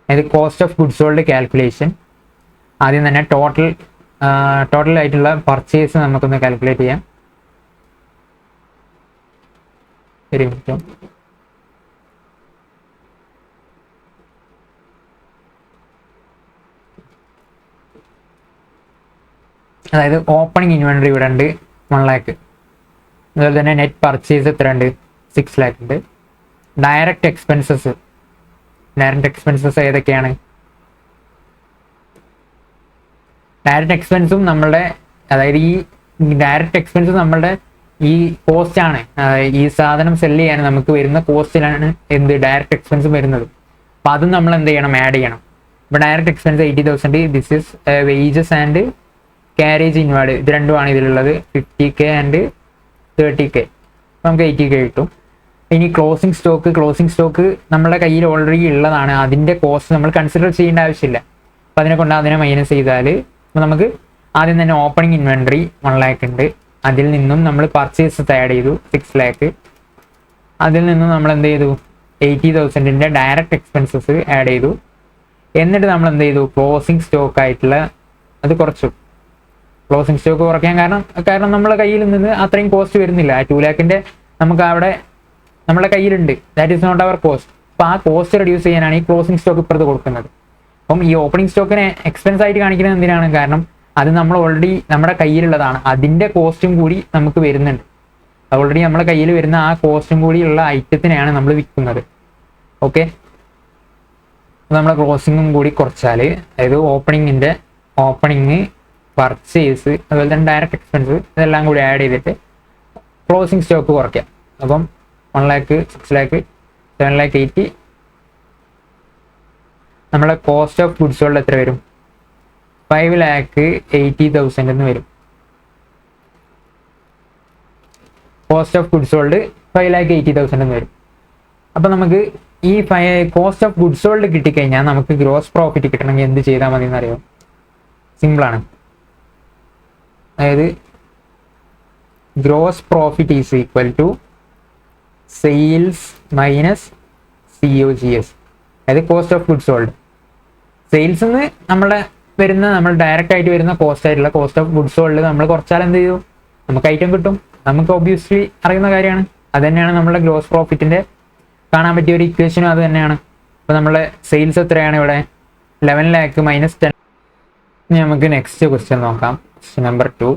അതായത് cost of goods sold calculation. ആദ്യം തന്നെ ടോട്ടൽ ആയിട്ടുള്ള പർച്ചേസ് നമുക്കൊന്ന് കാൽക്കുലേറ്റ് ചെയ്യാം. ഒരു മിനിറ്റ്. അതായത് ഓപ്പണിംഗ് ഇൻവെൻട്രി ഇവിടെ ഉണ്ട് 1 lakh. അതുപോലെ തന്നെ നെറ്റ് പർച്ചേസ് എത്ര ഉണ്ട്? 6 lakh ഉണ്ട്. ഡയറക്റ്റ് എക്സ്പെൻസസ് ഏതൊക്കെയാണ്? ഡയറക്റ്റ് എക്സ്പെൻസും നമ്മളുടെ, അതായത് ഈ ഡയറക്റ്റ് എക്സ്പെൻസ് നമ്മളുടെ ഈ കോസ്റ്റാണ്. ഈ സാധനം സെല്ല് ചെയ്യാൻ നമുക്ക് വരുന്ന കോസ്റ്റിലാണ് എന്ത് ഡയറക്റ്റ് എക്സ്പെൻസും വരുന്നത്. അപ്പം അതും നമ്മൾ എന്ത് ചെയ്യണം? ആഡ് ചെയ്യണം. ഇപ്പോൾ direct expense 80,000. This is wages and carriage inward. ഇത് രണ്ടുമാണ് ഇതിലുള്ളത്. 50K and 30K. നമുക്ക് 80K കിട്ടും. ഇനി ക്ലോസിംഗ് സ്റ്റോക്ക് നമ്മുടെ കയ്യിൽ ഓൾറെഡി ഉള്ളതാണ്. അതിൻ്റെ കോസ്റ്റ് നമ്മൾ കൺസിഡർ ചെയ്യേണ്ട ആവശ്യമില്ല. അപ്പം അതിനെ മൈനസ് ചെയ്താൽ നമുക്ക് ആദ്യം തന്നെ ഓപ്പണിംഗ് ഇൻവെൻട്രി 1 lakh ഉണ്ട്. അതിൽ നിന്നും നമ്മൾ പർച്ചേസ് ആഡ് ചെയ്തു 6 lakh. അതിൽ നിന്നും നമ്മൾ എന്ത് ചെയ്തു? 80,000 ഡയറക്റ്റ് എക്സ്പെൻസസ് ആഡ് ചെയ്തു. എന്നിട്ട് നമ്മൾ എന്ത് ചെയ്തു? ക്ലോസിംഗ് സ്റ്റോക്ക് ആയിട്ടുള്ള അത് കുറച്ചു. ക്ലോസിംഗ് സ്റ്റോക്ക് കുറയ്ക്കാൻ കാരണം നമ്മളെ കയ്യിൽ നിന്ന് അത്രയും കോസ്റ്റ് വരുന്നില്ല. 2 lakh നമുക്ക് അവിടെ നമ്മുടെ കയ്യിലുണ്ട്. That is not our cost. അപ്പോൾ ആ കോസ്റ്റ് റെഡ്യൂസ് ചെയ്യാനാണ് ഈ ക്ലോസിംഗ് സ്റ്റോക്ക് ഇപ്പുറത്ത് കൊടുക്കുന്നത്. അപ്പം ഈ ഓപ്പണിംഗ് സ്റ്റോക്കിനെ എക്സ്പെൻസ് ആയിട്ട് കാണിക്കുന്നത് എന്തിനാണ്? കാരണം അത് നമ്മൾ ഓൾറെഡി നമ്മുടെ കയ്യിലുള്ളതാണ്. അതിൻ്റെ കോസ്റ്റും കൂടി നമുക്ക് വരുന്നുണ്ട്. ഓൾറെഡി നമ്മുടെ കയ്യിൽ വരുന്ന ആ കോസ്റ്റും കൂടിയുള്ള ഐറ്റത്തിനെയാണ് നമ്മൾ വിൽക്കുന്നത്. ഓക്കെ, നമ്മളെ ക്ലോസിങ്ങും കൂടി കുറച്ചാൽ, അതായത് ഓപ്പണിങ് പർച്ചേസ് അതുപോലെ തന്നെ ഡയറക്റ്റ് എക്സ്പെൻസ് ഇതെല്ലാം കൂടി ആഡ് ചെയ്തിട്ട് ക്ലോസിംഗ് സ്റ്റോക്ക് കുറയ്ക്കാം. അപ്പം 1 lakh, 6 lakh, 7 lakh 80. നമ്മളെ കോസ്റ്റ് ഓഫ് ഗുഡ്സ് സോൾഡ് എത്ര വരും? 5,80,000 എന്ന് വരും. കോസ്റ്റ് ഓഫ് ഗുഡ്സ് സോൾഡ് 5,80,000 എന്ന് വരും. അപ്പം നമുക്ക് ഈ കോസ്റ്റ് ഓഫ് ഗുഡ്സ് സോൾഡ് കിട്ടിക്കഴിഞ്ഞാൽ നമുക്ക് ഗ്രോസ് പ്രോഫിറ്റ് കിട്ടണമെങ്കിൽ എന്ത് ചെയ്താൽ മതി എന്നറിയോ? സിമ്പിളാണ്. അതായത് gross profit is equal to sales minus COGS. അതായത് cost of goods sold. Sales നിന്ന് നമ്മൾ ഡയറക്റ്റ് ആയിട്ട് വരുന്ന കോസ്റ്റ് ആയിട്ടുള്ള കോസ്റ്റ് ഓഫ് ഗുഡ്സ് സോൾഡ് നമ്മൾ കുറച്ചാൽ എന്ത് ചെയ്തു? നമുക്ക് ഐറ്റം കിട്ടും. നമുക്ക് ഒബ്വിയസ്ലി അറിയുന്ന കാര്യമാണ്. അത് തന്നെയാണ് നമ്മുടെ ഗ്രോസ് പ്രോഫിറ്റിൻ്റെ കാണാൻ പറ്റിയ ഒരു ഇക്വേഷനും അത് തന്നെയാണ്. അപ്പോൾ നമ്മളെ സെയിൽസ് എത്രയാണ് ഇവിടെ? 11 lakh minus 10. ഇനി നമുക്ക് നെക്സ്റ്റ് ക്വസ്റ്റ്യൻ നോക്കാം. Question number 2.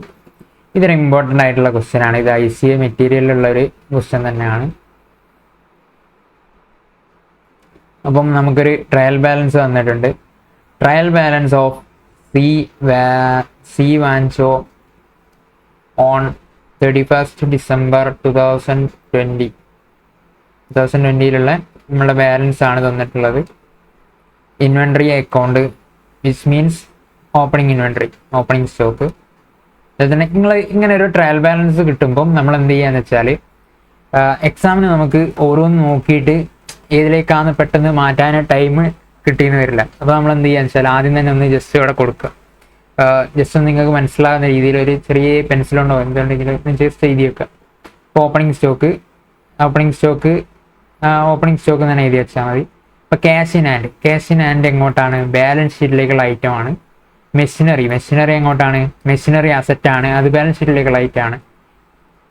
ഇതൊരു ഇമ്പോർട്ടൻ്റ് ആയിട്ടുള്ള ക്വസ്റ്റ്യൻ ആണ്. ഇത് ICA മെറ്റീരിയലിലുള്ള ഒരു ക്വസ്റ്റ്യൻ തന്നെയാണ്. അപ്പം നമുക്കൊരു ട്രയൽ ബാലൻസ് തന്നിട്ടുണ്ട്. Trial balance of C Wanchoo on 31st December 2020 നമ്മളുടെ ബാലൻസ് ആണ് തന്നിട്ടുള്ളത്. Inventory account which means opening inventory, opening stock. അതുപോലെ തന്നെ നിങ്ങൾ ഇങ്ങനെ ഒരു ട്രയൽ ബാലൻസ് കിട്ടുമ്പം നമ്മൾ എന്ത് ചെയ്യാന്ന് വെച്ചാൽ എക്സാമിന് നമുക്ക് ഓരോന്ന് നോക്കിയിട്ട് ഏതിലേക്കാണ് പെട്ടെന്ന് മാറ്റാൻ ടൈം കിട്ടിയെന്ന് വരില്ല. അപ്പോൾ നമ്മൾ എന്ത് ചെയ്യാന്ന് വെച്ചാൽ ആദ്യം തന്നെ ഒന്ന് ജസ്റ്റ് ഇവിടെ കൊടുക്കുക. ജസ്റ്റ് നിങ്ങൾക്ക് മനസ്സിലാകുന്ന രീതിയിൽ ഒരു ചെറിയ പെൻസിലുണ്ടോ എന്തുണ്ടെങ്കിലും ജസ്റ്റ് എഴുതി വെക്കുക. ഇപ്പോൾ ഓപ്പണിംഗ് സ്റ്റോക്ക് തന്നെ എഴുതി വെച്ചാൽ മതി. ഇപ്പോൾ ക്യാഷ് ഇൻ ഹാൻഡ് എങ്ങോട്ടാണ്? ബാലൻസ് ഷീറ്റിലേക്കുള്ള ഐറ്റമാണ്. മെഷീനറി എങ്ങോട്ടാണ്? മെഷീനറി അസറ്റാണ്, അത് ബാലൻസ് ഷീറ്റിലേക്കുള്ള ഐറ്റമാണ്.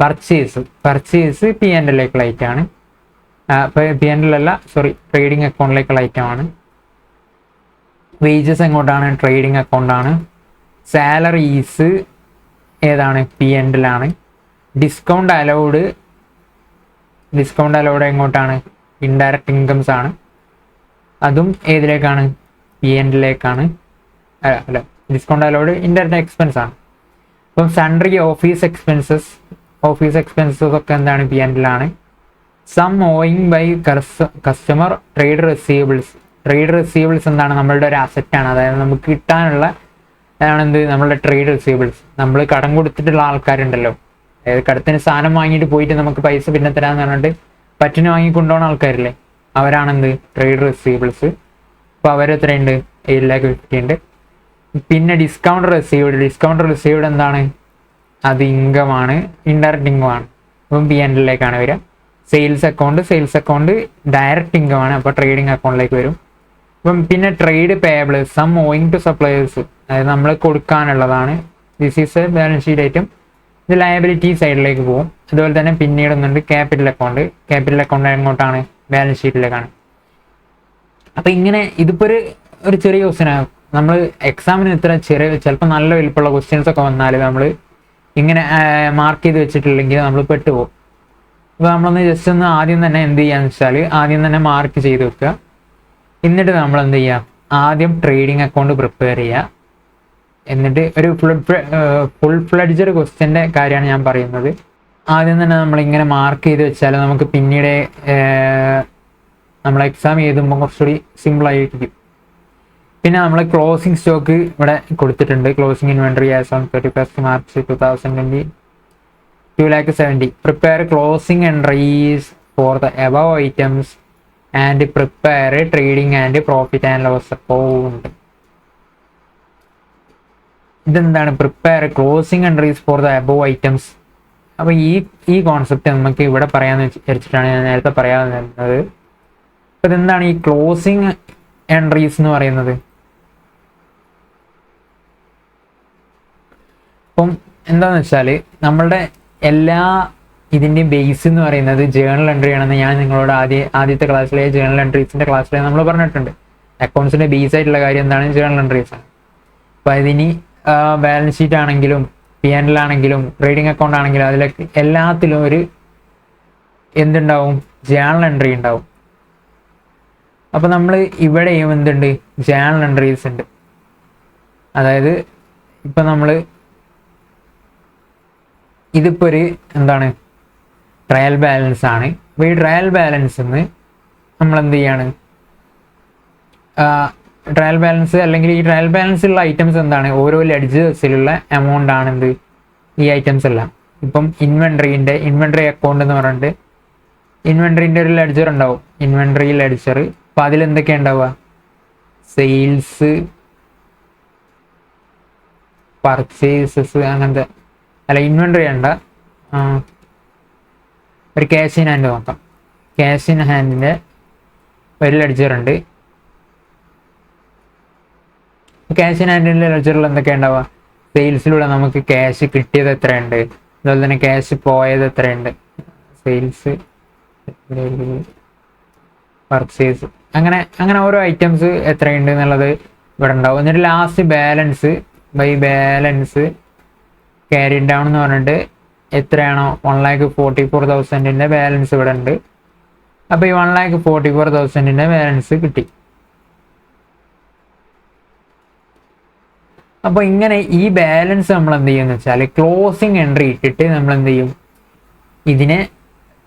പർച്ചേസ് P&L ഐറ്റമാണ്. P&L അല്ല, ട്രേഡിംഗ് അക്കൗണ്ടിലേക്കുള്ള ഐറ്റമാണ്. വേജസ് എങ്ങോട്ടാണ്? ട്രേഡിംഗ് അക്കൗണ്ടാണ്. സാലറീസ് ഏതാണ്? P&L ആണ്. ഡിസ്കൗണ്ട് അലൗഡ് എങ്ങോട്ടാണ്? ഇൻഡയറക്റ്റ് ഇൻകംസ് ആണ്. അതും ഏതിലേക്കാണ്? P&L. അല്ല, ഡിസ്കൗണ്ട് അലൗഡ് ഇൻഡയറക്റ്റ് എക്സ്പെൻസ് ആണ്. അപ്പം സൺട്രി ഓഫീസ് എക്സ്പെൻസസ് ഒക്കെ എന്താണ്? P&L ആണ്. Some owing by customer trade receivables എന്താണ്? നമ്മളുടെ ഒരു അസറ്റാണ്. അതായത് നമുക്ക് കിട്ടാനുള്ള ആണെന്ത്? നമ്മളുടെ ട്രേഡ് റെസീവബിൾസ്. നമ്മൾ കടം കൊടുത്തിട്ടുള്ള ആൾക്കാരുണ്ടല്ലോ, അതായത് കടത്തിന് സാധനം വാങ്ങിയിട്ട് പോയിട്ട് നമുക്ക് പൈസ പിന്നെ തരാമെന്ന് പറഞ്ഞിട്ട് പറ്റിന് വാങ്ങി കൊണ്ടുപോകുന്ന ആൾക്കാരില്ലേ, അവരാണെന്ത്? ട്രേഡ് റെസീവബിൾസ്. അപ്പോൾ അവരെത്രയുണ്ട്? 8,50,000 ഉണ്ട്. പിന്നെ ഡിസ്കൗണ്ട് റിസീവ്ഡ് എന്താണ്? അത് ഇൻകമാണ്, ഇൻഡയറക്റ്റ് ഇൻകമാണ്. അപ്പം P&L വരിക. സെയിൽസ് അക്കൗണ്ട് ഡയറക്റ്റ് ഇൻകമാണ്, അപ്പോൾ ട്രേഡിംഗ് അക്കൗണ്ടിലേക്ക് വരും. അപ്പം പിന്നെ trade payable some owing to suppliers, അതായത് നമ്മൾ കൊടുക്കാനുള്ളതാണ്. This is a balance sheet item. ഇത് ലയബിലിറ്റി സൈഡിലേക്ക് പോകും. അതുപോലെ തന്നെ പിന്നീട് ഒന്നുണ്ട് ക്യാപിറ്റൽ അക്കൗണ്ട് എങ്ങോട്ടാണ്? ബാലൻസ് ഷീറ്റിലേക്കാണ്. അപ്പം ഇങ്ങനെ ഇതിപ്പോൾ ഒരു ചെറിയ ക്വസ്റ്റ്യനാണ്. നമ്മൾ എക്സാമിന് ഇത്ര ചിലപ്പോൾ നല്ല വലിപ്പമുള്ള ക്വസ്റ്റ്യൻസ് ഒക്കെ വന്നാൽ നമ്മൾ ഇങ്ങനെ മാർക്ക് ചെയ്ത് വെച്ചിട്ടില്ലെങ്കിൽ നമ്മൾ പെട്ടുപോകും. അപ്പോൾ നമ്മളൊന്ന് ജസ്റ്റ് ഒന്ന് ആദ്യം തന്നെ എന്ത് ചെയ്യാന്ന് വെച്ചാൽ ആദ്യം തന്നെ മാർക്ക് ചെയ്ത് വെക്കുക. എന്നിട്ട് നമ്മൾ എന്ത് ചെയ്യുക? ആദ്യം ട്രേഡിംഗ് അക്കൗണ്ട് പ്രിപ്പയർ ചെയ്യുക. എന്നിട്ട് ഒരു ഫുൾ ഫ്ലെഡ്ജഡ് ക്വസ്റ്റ്യൻ്റെ കാര്യമാണ് ഞാൻ പറയുന്നത്. ആദ്യം തന്നെ നമ്മളിങ്ങനെ മാർക്ക് ചെയ്ത് വെച്ചാൽ നമുക്ക് പിന്നീട് നമ്മൾ എക്സാം എഴുതുമ്പോൾ കുറച്ചുകൂടി സിമ്പിളായിരിക്കും. പിന്നെ നമ്മൾ ക്ലോസിംഗ് സ്റ്റോക്ക് ഇവിടെ കൊടുത്തിട്ടുണ്ട്. Closing inventory as on 31st March 2020 2,70,000. Prepare closing entries for the above items and prepare trading and profit and loss account. ഇതെന്താണ്? Prepare closing entries for the above items. അപ്പോൾ ഈ concept നമുക്ക് ഇവിടെ പറയാമെന്ന് വിചാരിച്ചിട്ടാണ് ഞാൻ നേരത്തെ പറയാവുന്നത്. അപ്പോൾ ഇതെന്താണ് ഈ ക്ലോസിംഗ് എൻട്രീസ് എന്ന് പറയുന്നത്? അപ്പം എന്താണെന്ന് വെച്ചാൽ നമ്മളുടെ എല്ലാ ഇതിൻ്റെയും ബേസ് എന്ന് പറയുന്നത് ജേണൽ എൻട്രി ആണെന്ന് ഞാൻ നിങ്ങളോട് ആദ്യത്തെ ക്ലാസ്സിലെ ജേണൽ എൻട്രീസിൻ്റെ ക്ലാസ്സിലെ നമ്മൾ പറഞ്ഞിട്ടുണ്ട്. അക്കൗണ്ട്സിൻ്റെ ബേസ് ആയിട്ടുള്ള കാര്യം എന്താണ്? ജേണൽ എൻട്രീസ് ആണ്. അപ്പോൾ അതിന് ബാലൻസ് ഷീറ്റ് ആണെങ്കിലും P&L ആണെങ്കിലും ട്രേഡിംഗ് അക്കൗണ്ട് ആണെങ്കിലും അതിലൊക്കെ എല്ലാത്തിലും ഒരു എന്തുണ്ടാവും? ജേണൽ എൻട്രി ഉണ്ടാവും. അപ്പോൾ നമ്മൾ ഇവിടെയും എന്തുണ്ട്? ജേണൽ എൻട്രീസ് ഉണ്ട്. അതായത് ഇപ്പം നമ്മൾ ഇതിപ്പോൾ ഒരു എന്താണ്? ട്രയൽ ബാലൻസ് ആണ്. അപ്പോൾ ഈ ട്രയൽ ബാലൻസിൽ നിന്ന് നമ്മൾ എന്ത് ചെയ്യാണ്? ട്രയൽ ബാലൻസ് അല്ലെങ്കിൽ ഈ ട്രയൽ ബാലൻസിലുള്ള ഐറ്റംസ് എന്താണ്? ഓരോ ലെഡ്ജേഴ്സിലുള്ള എമൗണ്ട് ആണെന്ത്? ഈ ഐറ്റംസ് എല്ലാം. ഇപ്പം ഇൻവെൻട്രി അക്കൗണ്ട് എന്ന് പറഞ്ഞിട്ട് ഇൻവെൻട്രീൻ്റെ ഒരു ലെഡ്ജർ ഉണ്ടാവും, ഇൻവെൻട്രി ലെഡ്ജർ. അപ്പം അതിലെന്തൊക്കെയാണ് ഉണ്ടാവുക? സെയിൽസ്, പർച്ചേസസ്, അങ്ങനത്തെ അല്ല ഇൻവെൻട്രി വേണ്ട. ഒരു ക്യാഷ് ഇൻ ഹാൻഡ് നോക്കാം. ക്യാഷ് ഇൻ ഹാൻഡിൻ്റെ ഒരു ലെഡ്ജർ ഉണ്ട്. ക്യാഷ് ഇൻ ഹാൻഡിൻ്റെ ലെഡ്ജറിൽ എന്തൊക്കെയാണ് ഉണ്ടാവുക? സെയിൽസിലൂടെ നമുക്ക് ക്യാഷ് കിട്ടിയത് എത്രയുണ്ട്, അതുപോലെ തന്നെ ക്യാഷ് പോയത് എത്രയുണ്ട്, സെയിൽസ്, പർച്ചേസ്, അങ്ങനെ ഓരോ ഐറ്റംസ് എത്രയുണ്ട് എന്നുള്ളത് ഇവിടെ ഉണ്ടാവും. എന്നിട്ട് last balance by balance carry down എന്ന് പറഞ്ഞിട്ട് എത്രയാണോ 1,44,000 ബാലൻസ് ഇവിടെ ഉണ്ട്. അപ്പോൾ ഈ 1,44,000 ബാലൻസ് കിട്ടി. അപ്പോൾ ഇങ്ങനെ ഈ ബാലൻസ് നമ്മൾ എന്ത് ചെയ്യുമെന്ന് വെച്ചാൽ ക്ലോസിങ് എൻട്രി ഇട്ടിട്ട് നമ്മൾ എന്ത് ചെയ്യും, ഇതിനെ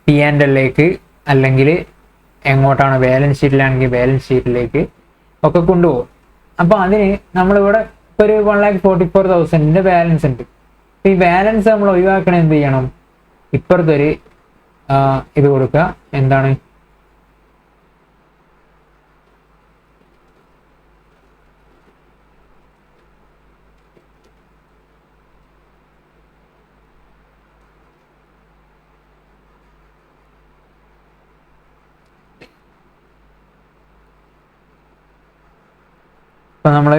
P&L അല്ലെങ്കിൽ എങ്ങോട്ടാണ് ബാലൻസ് ഷീറ്റിലാണെങ്കിൽ ബാലൻസ് ഷീറ്റിലേക്ക് ഒക്കെ കൊണ്ടുപോകും. അപ്പോൾ അതിന് നമ്മളിവിടെ ഇപ്പോൾ ഒരു 1,44,000 ബാലൻസ് ഉണ്ട്. ഈ ബാലൻസ് നമ്മൾ ഒഴിവാക്കണേ എന്ത് ചെയ്യണം, ഇപ്പുറത്തൊരു ഇത് കൊടുക്കുക, എന്താണ് ഇപ്പോൾ നമ്മൾ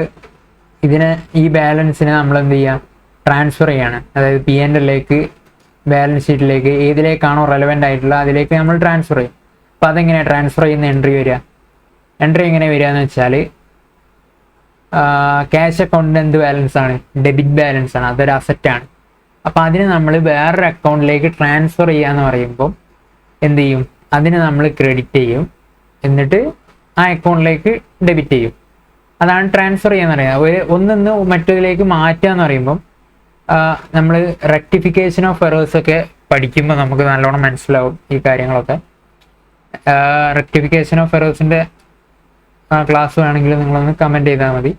ഇതിനെ ഈ ബാലൻസിനെ നമ്മൾ എന്ത് ചെയ്യുക, ട്രാൻസ്ഫർ ചെയ്യാണ്. അതായത് P&L ബാലൻസ് ഷീറ്റിലേക്ക് ഏതിലേക്കാണോ റെലവെൻ്റ് ആയിട്ടുള്ള അതിലേക്ക് നമ്മൾ ട്രാൻസ്ഫർ ചെയ്യും. അപ്പോൾ അതെങ്ങനെയാണ് ട്രാൻസ്ഫർ ചെയ്യുന്ന എൻട്രി വരിക, എൻട്രി എങ്ങനെ വരിക എന്ന് വെച്ചാൽ ക്യാഷ് അക്കൗണ്ടിൻ്റെ എന്ത് ബാലൻസ് ആണ്, ഡെബിറ്റ് ബാലൻസ് ആണ്, അതൊരു അസറ്റാണ്. അപ്പോൾ അതിന് നമ്മൾ വേറൊരു അക്കൗണ്ടിലേക്ക് ട്രാൻസ്ഫർ ചെയ്യാന്ന് പറയുമ്പോൾ എന്ത് ചെയ്യും, അതിന് നമ്മൾ ക്രെഡിറ്റ് ചെയ്യും, എന്നിട്ട് ആ അക്കൗണ്ടിലേക്ക് ഡെബിറ്റ് ചെയ്യും. അതാണ് ട്രാൻസ്ഫർ ചെയ്യാന്ന് പറയുന്നത്. ഒന്നിന്ന് മറ്റൊന്നിലേക്ക് മാറ്റുക എന്ന് പറയുമ്പം നമ്മൾ റെക്ടിഫിക്കേഷൻ ഓഫ് എറേഴ്സ് ഒക്കെ പഠിക്കുമ്പോൾ നമുക്ക് നല്ലോണം മനസ്സിലാവും ഈ കാര്യങ്ങളൊക്കെ. റെക്ടിഫിക്കേഷൻ ഓഫ് എറേഴ്സിൻ്റെ ക്ലാസ് വേണമെങ്കിൽ നിങ്ങളൊന്ന് കമൻറ്റ് ചെയ്താൽ മതി.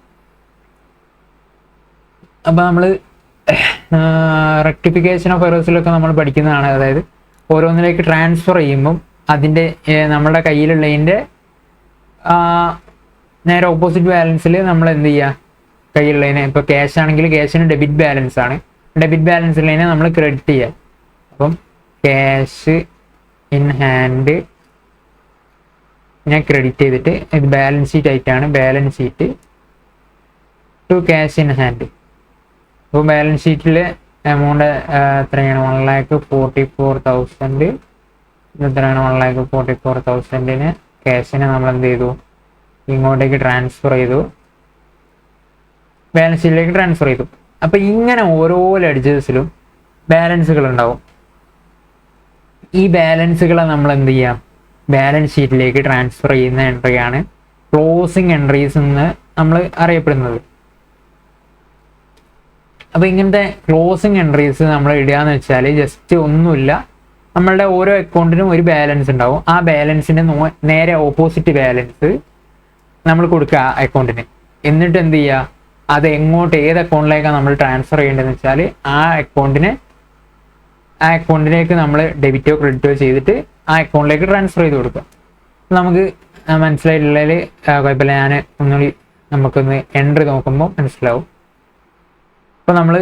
അപ്പോൾ നമ്മൾ റെക്ടിഫിക്കേഷൻ ഓഫ് എറേഴ്സിലൊക്കെ നമ്മൾ പഠിക്കുന്നതാണ്. അതായത് ഓരോന്നിലേക്ക് ട്രാൻസ്ഫർ ചെയ്യുമ്പം അതിൻ്റെ നമ്മുടെ കയ്യിലുള്ളതിൻ്റെ നേരെ ഓപ്പോസിറ്റ് ബാലൻസിൽ നമ്മൾ എന്ത് ചെയ്യുക, കയ്യിലുള്ളതിനെ ഇപ്പോൾ ക്യാഷ് ആണെങ്കിൽ ക്യാഷിന് ഡെബിറ്റ് ബാലൻസ് ആണ്, ഡെബിറ്റ് ബാലൻസിലുള്ളതിനെ നമ്മൾ ക്രെഡിറ്റ് ചെയ്യുക. അപ്പം ക്യാഷ് ഇൻ ഹാൻഡ് ഞാൻ ക്രെഡിറ്റ് ചെയ്തിട്ട് ഇത് ബാലൻസ് ഷീറ്റ് ആയിട്ടാണ്, balance sheet to cash in hand. അപ്പോൾ ബാലൻസ് ഷീറ്റിൽ എമൗണ്ട് എത്രയാണ്, 1,44,000. എത്രയാണ് 1,44,000 ക്യാഷിനെ നമ്മൾ എന്ത് ചെയ്തു, ഇങ്ങോട്ടേക്ക് ട്രാൻസ്ഫർ ചെയ്തു, ബാലൻസ് ഷീറ്റിലേക്ക് ട്രാൻസ്ഫർ ചെയ്തു. അപ്പോൾ ഇങ്ങനെ ഓരോ ലെഡ്ജേഴ്സിലും ബാലൻസുകൾ ഉണ്ടാവും. ഈ ബാലൻസുകളെ നമ്മൾ എന്ത് ചെയ്യാം, ബാലൻസ് ഷീറ്റിലേക്ക് ട്രാൻസ്ഫർ ചെയ്യുന്ന എൻട്രിയാണ് ക്ലോസിങ് എൻട്രീസ് എന്ന് നമ്മൾ അറിയപ്പെടുന്നത്. അപ്പോൾ ഇങ്ങനത്തെ ക്ലോസിങ് എൻട്രീസ് നമ്മൾ ഇടുകയെന്ന് വെച്ചാൽ ജസ്റ്റ് ഒന്നുമില്ല, നമ്മളുടെ ഓരോ അക്കൗണ്ടിനും ഒരു ബാലൻസ് ഉണ്ടാവും. ആ ബാലൻസിൻ്റെ നേരെ ഓപ്പോസിറ്റ് ബാലൻസ് നമ്മൾ കൊടുക്കുക അക്കൗണ്ടിന്. എന്നിട്ട് എന്ത് ചെയ്യുക, അത് എങ്ങോട്ട് ഏത് അക്കൗണ്ടിലേക്കാണ് നമ്മൾ ട്രാൻസ്ഫർ ചെയ്യേണ്ടതെന്ന് വെച്ചാൽ ആ അക്കൗണ്ടിലേക്ക് നമ്മൾ ഡെബിറ്റോ ക്രെഡിറ്റോ ചെയ്തിട്ട് ആ അക്കൗണ്ടിലേക്ക് ട്രാൻസ്ഫർ ചെയ്ത് കൊടുക്കുക. നമുക്ക് മനസ്സിലായിട്ടുള്ളതിൽ കുഴപ്പമില്ല, ഞാൻ ഒന്നുകൂടി നമുക്കൊന്ന് എൻട്രി നോക്കുമ്പോൾ മനസ്സിലാവും. അപ്പോൾ നമ്മൾ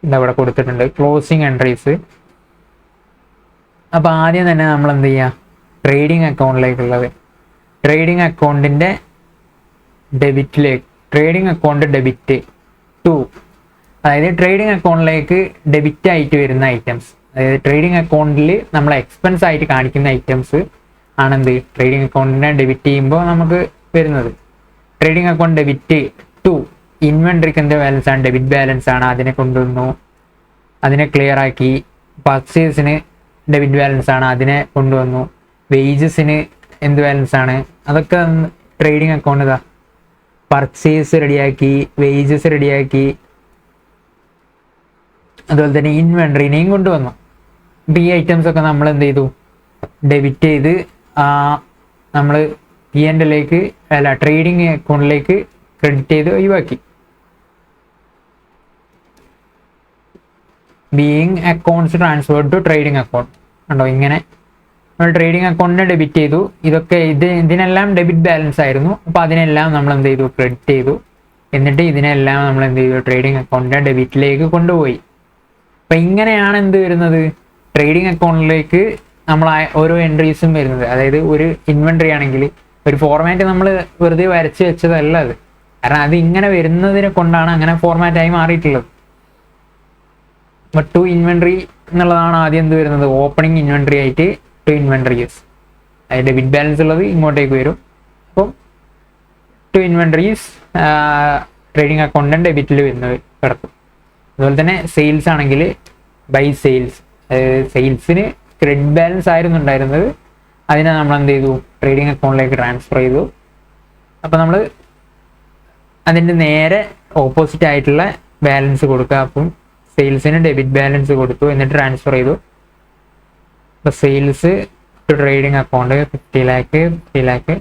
ഇതവിടെ കൊടുത്തിട്ടുണ്ട് ക്ലോസിങ് എൻട്രീസ്. അപ്പോൾ ആദ്യം തന്നെ നമ്മൾ എന്ത് ചെയ്യുക, ട്രേഡിംഗ് അക്കൗണ്ടിലേക്കുള്ളത് ട്രേഡിംഗ് അക്കൗണ്ടിൻ്റെ ഡെബിറ്റിലേക്ക്, ട്രേഡിംഗ് അക്കൗണ്ട് ഡെബിറ്റ് ടു, അതായത് ട്രേഡിംഗ് അക്കൗണ്ടിലേക്ക് ഡെബിറ്റ് ആയിട്ട് വരുന്ന ഐറ്റംസ്, അതായത് ട്രേഡിംഗ് അക്കൗണ്ടിൽ നമ്മൾ എക്സ്പെൻസ് ആയിട്ട് കാണിക്കുന്ന ഐറ്റംസ് ആണെന്ത് ട്രേഡിംഗ് അക്കൗണ്ടിനെ ഡെബിറ്റ് ചെയ്യുമ്പോൾ നമുക്ക് വരുന്നത്. ട്രേഡിംഗ് അക്കൗണ്ട് ഡെബിറ്റ് ടു, ഇൻവെൻട്രിക്ക് എന്ത് ബാലൻസ് ആണ്, ഡെബിറ്റ് ബാലൻസ് ആണ്, അതിനെ കൊണ്ടുവന്നു, അതിനെ ക്ലിയർ ആക്കി. പർച്ചേസിന് ഡെബിറ്റ് ബാലൻസ് ആണ്, അതിനെ കൊണ്ടുവന്നു. വേജസിന് എന്ത് ബാലൻസ് ആണ്, അതൊക്കെ ട്രേഡിംഗ് അക്കൗണ്ട് ഇതാ പർച്ചേസ് റെഡിയാക്കി, വേജസ് റെഡിയാക്കി, അതുപോലെ തന്നെ ഇൻവെൻട്രീനെയും കൊണ്ടുവന്നു. ഈ ഐറ്റംസ് ഒക്കെ നമ്മൾ എന്ത് ചെയ്തു, ഡെബിറ്റ് ചെയ്ത് നമ്മൾ P&L അല്ല ട്രേഡിംഗ് അക്കൗണ്ടിലേക്ക് ക്രെഡിറ്റ് ചെയ്ത് ഒഴിവാക്കി. Being accounts transferred to trading account ഉണ്ടോ, ഇങ്ങനെ നമ്മൾ ട്രേഡിംഗ് അക്കൗണ്ടിനെ ഡെബിറ്റ് ചെയ്തു. ഇതൊക്കെ ഇതിനെല്ലാം ഡെബിറ്റ് ബാലൻസ് ആയിരുന്നു. അപ്പോൾ അതിനെല്ലാം നമ്മൾ എന്ത് ചെയ്തു, ക്രെഡിറ്റ് ചെയ്തു. എന്നിട്ട് ഇതിനെല്ലാം നമ്മൾ എന്ത് ചെയ്തു, ട്രേഡിംഗ് അക്കൗണ്ടിൻ്റെ ഡെബിറ്റിലേക്ക് കൊണ്ടുപോയി. അപ്പം ഇങ്ങനെയാണ് എന്ത് വരുന്നത്, ട്രേഡിംഗ് അക്കൗണ്ടിലേക്ക് നമ്മൾ ഓരോ എൻട്രീസും വരുന്നത്. അതായത് ഒരു ഇൻവെൻട്രി ആണെങ്കിൽ ഒരു ഫോർമാറ്റ് നമ്മൾ വെറുതെ വരച്ച് വെച്ചതല്ല അത്, കാരണം അത് ഇങ്ങനെ വരുന്നതിനെ കൊണ്ടാണ് അങ്ങനെ ഫോർമാറ്റായി മാറിയിട്ടുള്ളത്. ബട്ട് ടു ഇൻവെൻട്രി എന്നുള്ളതാണ് ആദ്യം എന്ത് വരുന്നത്, ഓപ്പണിംഗ് ഇൻവെൻട്രി ആയിട്ട് ടു ഇൻവെൻട്രീസ്. അതായത് ഡെബിറ്റ് ബാലൻസ് ഉള്ളത് ഇങ്ങോട്ടേക്ക് വരും. അപ്പം ടു ഇൻവെൻട്രീസ് ട്രേഡിംഗ് അക്കൗണ്ട് ഡെബിറ്റിൽ വരുന്നത് കിടക്കും. അതുപോലെ തന്നെ സെയിൽസ് ആണെങ്കിൽ ബൈ സെയിൽസ്, സെയിൽസിന് ക്രെഡിറ്റ് ബാലൻസ് ആയിരുന്നു ഉണ്ടായിരുന്നത്, അതിനെ നമ്മൾ എന്ത് ചെയ്തു, ട്രേഡിംഗ് അക്കൗണ്ടിലേക്ക് ട്രാൻസ്ഫർ ചെയ്തു. അപ്പോൾ നമ്മൾ അതിൻ്റെ നേരെ ഓപ്പോസിറ്റ് ആയിട്ടുള്ള ബാലൻസ് കൊടുക്കുക. അപ്പം സെയിൽസിന് ഡെബിറ്റ് ബാലൻസ് കൊടുത്തു, എന്നിട്ട് ട്രാൻസ്ഫർ ചെയ്തു. അപ്പോൾ sales to trading account 50 lakh.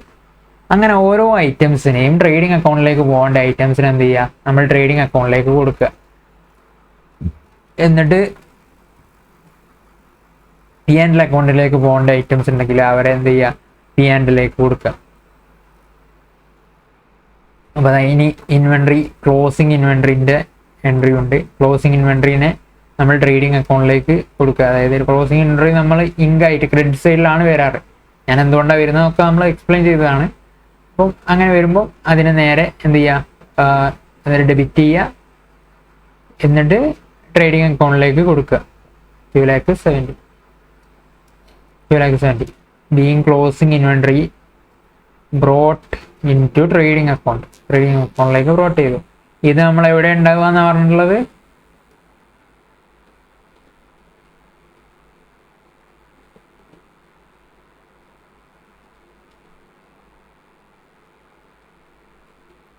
അങ്ങനെ ഓരോ ഐറ്റംസിനെയും ട്രേഡിംഗ് അക്കൗണ്ടിലേക്ക് പോകേണ്ട ഐറ്റംസിന് എന്ത് ചെയ്യുക, നമ്മൾ ട്രേഡിംഗ് അക്കൗണ്ടിലേക്ക് കൊടുക്കുക. എന്നിട്ട് P&L അക്കൗണ്ടിലേക്ക് പോകേണ്ട ഐറ്റംസ് ഉണ്ടെങ്കിൽ അവരെ എന്ത് ചെയ്യുക, P&Lലേക്ക് കൊടുക്കുക. അപ്പോൾ ഇനി ഇൻവെൻട്രി, ക്ലോസിംഗ് ഇൻവെൻട്രീൻ്റെ എൻട്രി ഉണ്ട്. ക്ലോസിംഗ് ഇൻവെൻട്രീനെ നമ്മൾ ട്രേഡിംഗ് അക്കൗണ്ടിലേക്ക് കൊടുക്കുക. അതായത് ക്ലോസിംഗ് ഇൻവെൻട്രി നമ്മൾ ഇൻകായിട്ട് ക്രെഡിറ്റ് സൈഡിലാണ് വരാറ്. ഞാൻ എന്തുകൊണ്ടാണ് വരുന്നതൊക്കെ നമ്മൾ എക്സ്പ്ലെയിൻ ചെയ്തതാണ്. അപ്പം അങ്ങനെ വരുമ്പോൾ അതിനെ നേരെ എന്ത് ചെയ്യുക, അതിനെ ഡെബിറ്റ് ചെയ്യുക, എന്നിട്ട് ട്രേഡിംഗ് അക്കൗണ്ടിലേക്ക് കൊടുക്കുക. 270 being closing inventory brought in to trading അക്കൗണ്ടിലേക്ക് ബ്രോട്ട് ചെയ്തു. ഇത് നമ്മൾ എവിടെ ഉണ്ടാവുക എന്നാണ് പറഞ്ഞിട്ടുള്ളത്,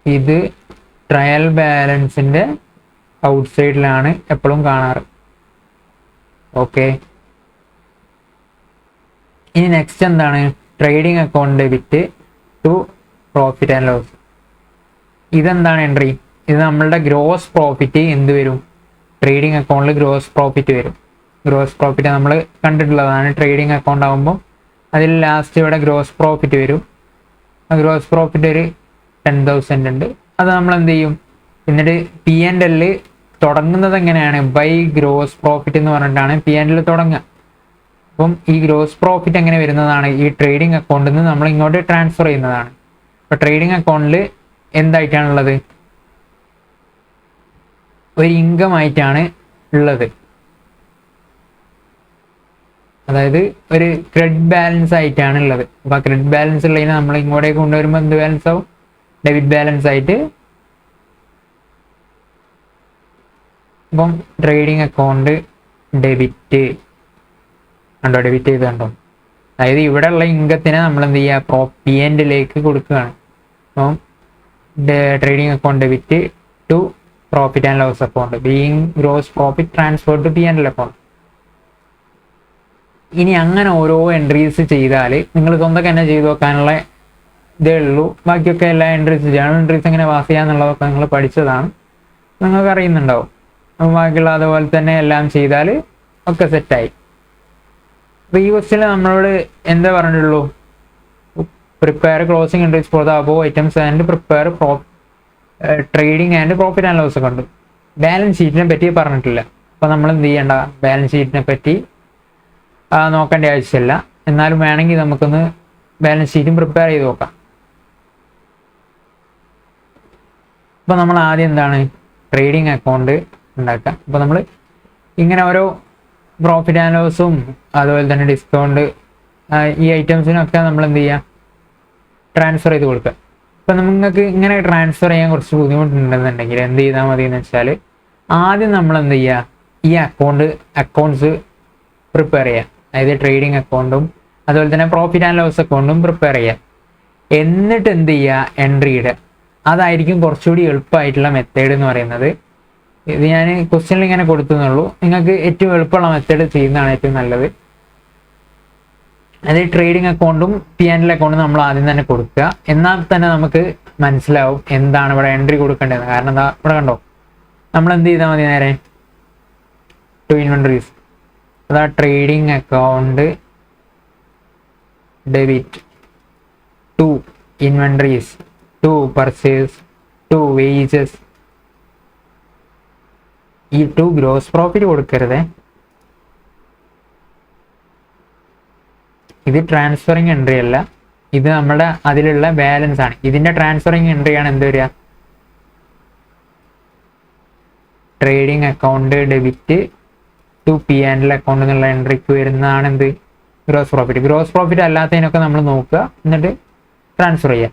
ഇത് ട്രയൽ ബാലൻസിന്റെ ഔട്ട് സൈഡിലാണ് എപ്പോഴും കാണാറ്. ഓക്കെ, ഇനി നെക്സ്റ്റ് എന്താണ്, trading account debit to profit and loss. ഇതെന്താണ് എൻട്രി, ഇത് നമ്മളുടെ ഗ്രോസ് പ്രോഫിറ്റ് എന്ത് വരും, ട്രേഡിംഗ് അക്കൗണ്ടിൽ ഗ്രോസ് പ്രോഫിറ്റ് വരും. ഗ്രോസ് പ്രോഫിറ്റ് നമ്മൾ കണ്ടിട്ടുള്ളതാണ്. ട്രേഡിംഗ് അക്കൗണ്ട് ആകുമ്പോൾ അതിൽ ലാസ്റ്റ് ഇവിടെ ഗ്രോസ് പ്രോഫിറ്റ് വരും. ആ ഗ്രോസ് പ്രോഫിറ്റ് ഒരു 10,000 ഉണ്ട്. അത് നമ്മൾ എന്ത് ചെയ്യും, എന്നിട്ട് P&L തുടങ്ങുന്നത് എങ്ങനെയാണ്, ബൈ ഗ്രോസ് പ്രോഫിറ്റ് എന്ന് പറഞ്ഞിട്ടാണ് P&L തുടങ്ങുക. അപ്പം ഈ ഗ്രോസ് പ്രോഫിറ്റ് എങ്ങനെ വരുന്നതാണ്, ഈ ട്രേഡിംഗ് അക്കൗണ്ടിൽ നിന്ന് നമ്മൾ ഇങ്ങോട്ട് ട്രാൻസ്ഫർ ചെയ്യുന്നതാണ്. അപ്പോൾ ട്രേഡിംഗ് അക്കൗണ്ടിൽ എന്തായിട്ടാണുള്ളത്, ഒരു ഇൻകം ആയിട്ടാണ് ഉള്ളത്. അതായത് ഒരു ക്രെഡിറ്റ് ബാലൻസ് ആയിട്ടാണ് ഉള്ളത്. അപ്പോൾ ആ ക്രെഡിറ്റ് ബാലൻസ് ഉള്ളതിനെ നമ്മൾ ഇങ്ങോട്ടേക്ക് കൊണ്ടുവരുമ്പോൾ എന്ത് ബാലൻസ് ആവും, ഡെബിറ്റ് ബാലൻസ് ആയിട്ട്. അപ്പം ട്രേഡിംഗ് അക്കൗണ്ട് ഡെബിറ്റ് കണ്ടോ, ഡെബിറ്റ് ചെയ്ത് കണ്ടോ. അതായത് ഇവിടെ ഉള്ള ഇൻകത്തിനെ നമ്മൾ എന്ത് ചെയ്യുക, P&Lലേക്ക് കൊടുക്കുകയാണ്. അപ്പം trading account debit to profit and loss account being gross profit transfer to P&L account. ഇനി അങ്ങനെ ഓരോ എൻട്രീസ് ചെയ്താൽ നിങ്ങൾ സ്വന്തം തന്നെ ചെയ്തു വെക്കാനുള്ള ഇതേ ഉള്ളൂ. ബാക്കിയൊക്കെ എല്ലാ എൻട്രീസ്, ജേണൽ എൻട്രീസ് എങ്ങനെ പാസ് ചെയ്യാന്നുള്ളതൊക്കെ നിങ്ങൾ പഠിച്ചതാണ്, നിങ്ങൾക്ക് അറിയുന്നുണ്ടാവും. അപ്പം ബാക്കിയുള്ള അതുപോലെ തന്നെ എല്ലാം ചെയ്താൽ ഒക്കെ സെറ്റായി. അപ്പോൾ ഈ ക്വസ്റ്റ്യനിൽ നമ്മളോട് എന്താ പറഞ്ഞിട്ടുള്ളൂ, prepare closing entries for the above items and prepare trading and profit and loss account. Balance ഷീറ്റിനെ പറ്റി പറഞ്ഞിട്ടില്ല. അപ്പോൾ നമ്മൾ എന്ത് ചെയ്യേണ്ട, ബാലൻസ് ഷീറ്റിനെ പറ്റി നോക്കേണ്ട ആവശ്യമില്ല. എന്നാലും വേണമെങ്കിൽ നമുക്കൊന്ന് ബാലൻസ് ഷീറ്റും പ്രിപ്പയർ ചെയ്ത് നോക്കാം. അപ്പോൾ നമ്മൾ ആദ്യം എന്താണ്, ട്രേഡിംഗ് അക്കൗണ്ട് ഉണ്ടാക്കുക. അപ്പോൾ നമ്മൾ ഇങ്ങനെ ഓരോ പ്രോഫിറ്റ് ആൻഡ് ലോസും അതുപോലെ തന്നെ ഡിസ്കൗണ്ട് ഈ ഐറ്റംസിനൊക്കെ നമ്മൾ എന്ത് ചെയ്യുക, ട്രാൻസ്ഫർ ചെയ്ത് കൊടുക്കുക. ഇപ്പം നിങ്ങൾക്ക് ഇങ്ങനെ ട്രാൻസ്ഫർ ചെയ്യാൻ കുറച്ച് ബുദ്ധിമുട്ടുണ്ടെന്നുണ്ടെങ്കിൽ എന്ത് ചെയ്താൽ മതി എന്ന് വെച്ചാൽ, ആദ്യം നമ്മൾ എന്ത് ചെയ്യുക, ഈ അക്കൗണ്ട്സ് പ്രിപ്പയർ ചെയ്യുക. അതായത് ട്രേഡിംഗ് അക്കൗണ്ടും അതുപോലെ തന്നെ പ്രോഫിറ്റ് ആൻഡ് ലോസ് അക്കൗണ്ടും പ്രിപ്പയർ ചെയ്യുക. എന്നിട്ട് എന്ത് ചെയ്യുക, എൻട്രി ഇടുക. അതായിരിക്കും കുറച്ചുകൂടി എളുപ്പമായിട്ടുള്ള മെത്തേഡ് എന്ന് പറയുന്നത്. ഇത് ഞാൻ ക്വസ്റ്റ്യനിൽ ഇങ്ങനെ കൊടുത്തുന്നുള്ളൂ. നിങ്ങൾക്ക് ഏറ്റവും എളുപ്പമുള്ള മെത്തേഡ് ചെയ്യുന്നതാണ് ഏറ്റവും നല്ലത്. അത് ട്രേഡിംഗ് അക്കൗണ്ടും P&L അക്കൗണ്ടും നമ്മൾ ആദ്യം തന്നെ കൊടുക്കുക. എന്നാൽ തന്നെ നമുക്ക് മനസ്സിലാവും എന്താണ് ഇവിടെ എൻട്രി കൊടുക്കേണ്ടത്. കാരണം എന്താ, ഇവിടെ കണ്ടോ, നമ്മൾ എന്ത് ചെയ്താൽ മതി, നേരെ ടു ഇൻവെൻട്രീസ്, അതാ trading account debit to inventories to purchase to wages. ഈ ടു ഗ്രോസ് പ്രോഫിറ്റ് കൊടുക്കരുത്. ഇത് ട്രാൻസ്ഫറിങ് എൻട്രി അല്ല, ഇത് നമ്മുടെ അതിലുള്ള ബാലൻസ് ആണ്. ഇതിന്റെ ട്രാൻസ്ഫറിങ് എൻട്രിയാണ് എന്ത് വരിക, trading account debit to P and L account എന്നുള്ള എൻട്രിക്ക് വരുന്നതാണ് എന്ത് ഗ്രോസ് പ്രോഫിറ്റ്. ഗ്രോസ് പ്രോഫിറ്റ് അല്ലാത്തതിനൊക്കെ നമ്മൾ നോക്കുക, എന്നിട്ട് ട്രാൻസ്ഫർ ചെയ്യുക.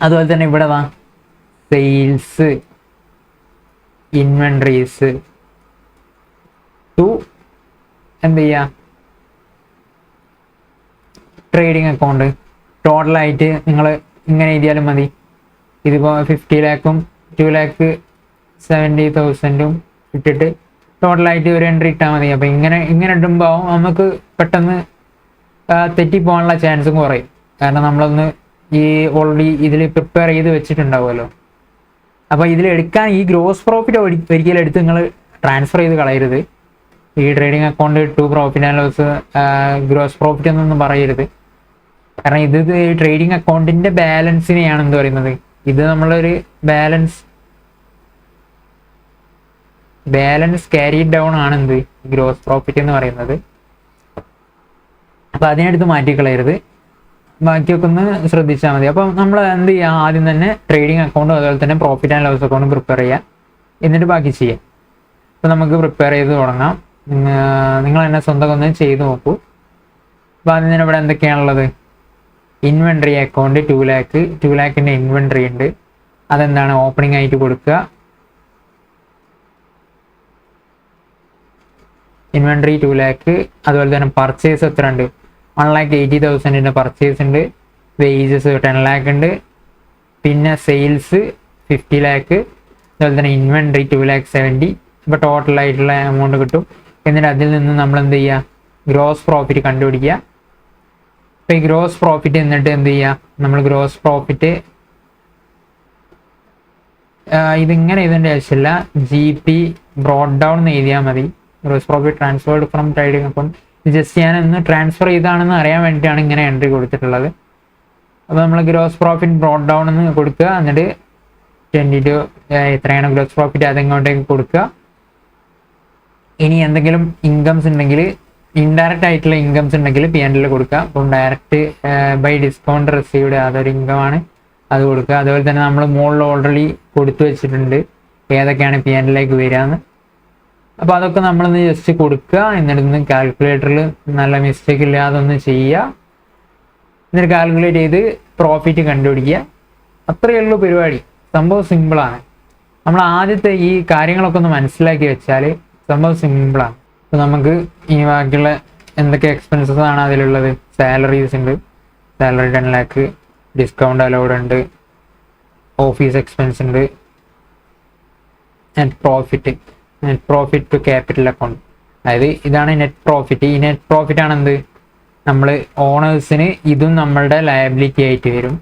അതുപോലെ തന്നെ ഇവിടെ വാ സെയിൽസ് ഇൻവെൻട്രീസ് ടു എന്ത് ചെയ്യുക ട്രേഡിങ് അക്കൗണ്ട്. ടോട്ടലായിട്ട് നിങ്ങൾ ഇങ്ങനെ എഴുതിയാലും മതി. ഇതിപ്പോൾ 50 lakhും 2,70,000 ഇട്ടിട്ട് ടോട്ടലായിട്ട് ഒരു എൻട്രി ഇട്ടാൽ മതി. അപ്പോൾ ഇങ്ങനെ ഇടുമ്പോൾ നമുക്ക് പെട്ടെന്ന് തെറ്റിപ്പോകാനുള്ള ചാൻസും കുറയും. കാരണം നമ്മളൊന്ന് ഈ ഓൾറെഡി ഇതിൽ പ്രിപ്പയർ ചെയ്ത് വെച്ചിട്ടുണ്ടാവുമല്ലോ. അപ്പോൾ ഇതിലെടുക്കാൻ ഈ ഗ്രോസ് പ്രോഫിറ്റ് ഒരിക്കലും എടുത്ത് നിങ്ങൾ ട്രാൻസ്ഫർ ചെയ്ത് കളയരുത്. ഈ trading account to profit and loss gross profit എന്നൊന്നും പറയരുത്. കാരണം ഇത് ട്രേഡിംഗ് അക്കൗണ്ടിൻ്റെ ബാലൻസിനെയാണ് എന്ത് പറയുന്നത്, ഇത് നമ്മളൊരു ബാലൻസ് ക്യാരി ഡൗൺ ആണ് എന്ത് ഗ്രോസ് പ്രോഫിറ്റ് എന്ന് പറയുന്നത്. അപ്പോൾ അതിനടുത്ത് മാറ്റിക്കളയരുത്, ബാക്കിയൊക്കെ ഒന്ന് ശ്രദ്ധിച്ചാൽ മതി. അപ്പം നമ്മൾ എന്ത് ചെയ്യുക, ആദ്യം തന്നെ ട്രേഡിംഗ് അക്കൗണ്ടും അതുപോലെ തന്നെ പ്രോഫിറ്റ് ആൻഡ് ലോസ് അക്കൗണ്ടും പ്രിപ്പയർ ചെയ്യുക, എന്നിട്ട് ബാക്കി ചെയ്യാം. അപ്പോൾ നമുക്ക് പ്രിപ്പയർ ചെയ്ത് തുടങ്ങാം. നിങ്ങൾ തന്നെ സ്വന്തം ഒന്ന് ചെയ്ത് നോക്കൂ. അപ്പോൾ ആദ്യം തന്നെ ഇവിടെ എന്തൊക്കെയാണുള്ളത്, ഇൻവെൻട്രി അക്കൗണ്ട് 2 lakh, 2 lakhൻ്റെ ഇൻവെൻട്രി ഉണ്ട്. അതെന്താണ് ഓപ്പണിംഗ് ആയിട്ട് കൊടുക്കുക. Inventory 2 lakh. അതുപോലെ തന്നെ പർച്ചേസ് എത്ര ഉണ്ട്, 1,80,000 പർച്ചേസ് ഉണ്ട്. വേജസ് 10 lakh ഉണ്ട്. പിന്നെ സെയിൽസ് 50 lakh. അതുപോലെ തന്നെ ഇൻവെൻട്രി 2,70,000. ഇപ്പോൾ ടോട്ടലായിട്ടുള്ള എമൗണ്ട് കിട്ടും. എന്നിട്ട് അതിൽ നിന്ന് നമ്മൾ എന്ത് ചെയ്യുക, ഗ്രോസ് പ്രോഫിറ്റ് കണ്ടുപിടിക്കുക. ഇപ്പോൾ ഈ ഗ്രോസ് പ്രോഫിറ്റ് എന്നിട്ട് എന്ത് ചെയ്യുക, നമ്മൾ ഗ്രോസ് പ്രോഫിറ്റ് ഇതിങ്ങനെ ഇതിൻ്റെ ആവശ്യമില്ല, GP ബ്രോഡ് ഡൗൺ എന്ന് എഴുതിയാൽ മതി. Gross profit transferred from trading account. Just ഞാനൊന്ന് ട്രാൻസ്ഫർ ചെയ്താണെന്ന് അറിയാൻ വേണ്ടിയിട്ടാണ് ഇങ്ങനെ എൻട്രി കൊടുത്തിട്ടുള്ളത്. അപ്പോൾ നമ്മൾ ഗ്രോസ് പ്രോഫിറ്റ് ബ്രോഡ് ഡൗൺ എന്ന് കൊടുക്കുക. എന്നിട്ട് 22 എത്രയാണ് ഗ്രോസ് പ്രോഫിറ്റ് അതെങ്ങോട്ടേക്ക് കൊടുക്കുക. ഇനി എന്തെങ്കിലും ഇൻകംസ് ഉണ്ടെങ്കിൽ, ഇൻഡയറക്റ്റ് ആയിട്ടുള്ള ഇൻകംസ് ഉണ്ടെങ്കിൽ P&L കൊടുക്കുക. അപ്പം ഡയറക്റ്റ് ബൈ ഡിസ്കൗണ്ട് റിസീവ്ഡ് അതൊരു ഇൻകമാണ്, അത് കൊടുക്കുക. അതുപോലെ തന്നെ നമ്മൾ മുകളിൽ ഓൾറെഡി കൊടുത്തു വെച്ചിട്ടുണ്ട് ഏതൊക്കെയാണ് P&Lലേക്ക് വരികയെന്ന്. അപ്പോൾ അതൊക്കെ നമ്മളൊന്ന് ജസ്റ്റ് കൊടുക്കുക. എന്നിട്ട് കാൽക്കുലേറ്ററിൽ നല്ല മിസ്റ്റേക്ക് ഇല്ലാതെ ഒന്ന് ചെയ്യുക. എന്നിട്ട് കാൽക്കുലേറ്റ് ചെയ്ത് പ്രോഫിറ്റ് കണ്ടുപിടിക്കുക. അത്രയേ ഉള്ളൂ പരിപാടി. സംഭവം സിമ്പിളാണ്. നമ്മൾ ആദ്യത്തെ ഈ കാര്യങ്ങളൊക്കെ ഒന്ന് മനസ്സിലാക്കി വെച്ചാൽ സംഭവം സിമ്പിളാണ്. അപ്പോൾ നമുക്ക് ഇനി ബാക്കിയുള്ള എന്തൊക്കെ എക്സ്പെൻസസ് ആണ് അതിലുള്ളത്. സാലറീസ് ഉണ്ട്, സാലറി 10 lakh, ഡിസ്കൗണ്ട് അലൗഡ് ഉണ്ട്, ഓഫീസ് എക്സ്പെൻസ് ഉണ്ട്, net profit to capital account. അതായത് ഇതാണ് നെറ്റ് പ്രോഫിറ്റ്. ഈ നെറ്റ് പ്രോഫിറ്റ് ആണ് എന്ത്, നമ്മൾ ഓണേഴ്സിന് ഇതും നമ്മളുടെ ലയബിലിറ്റി ആയിട്ട് വരും.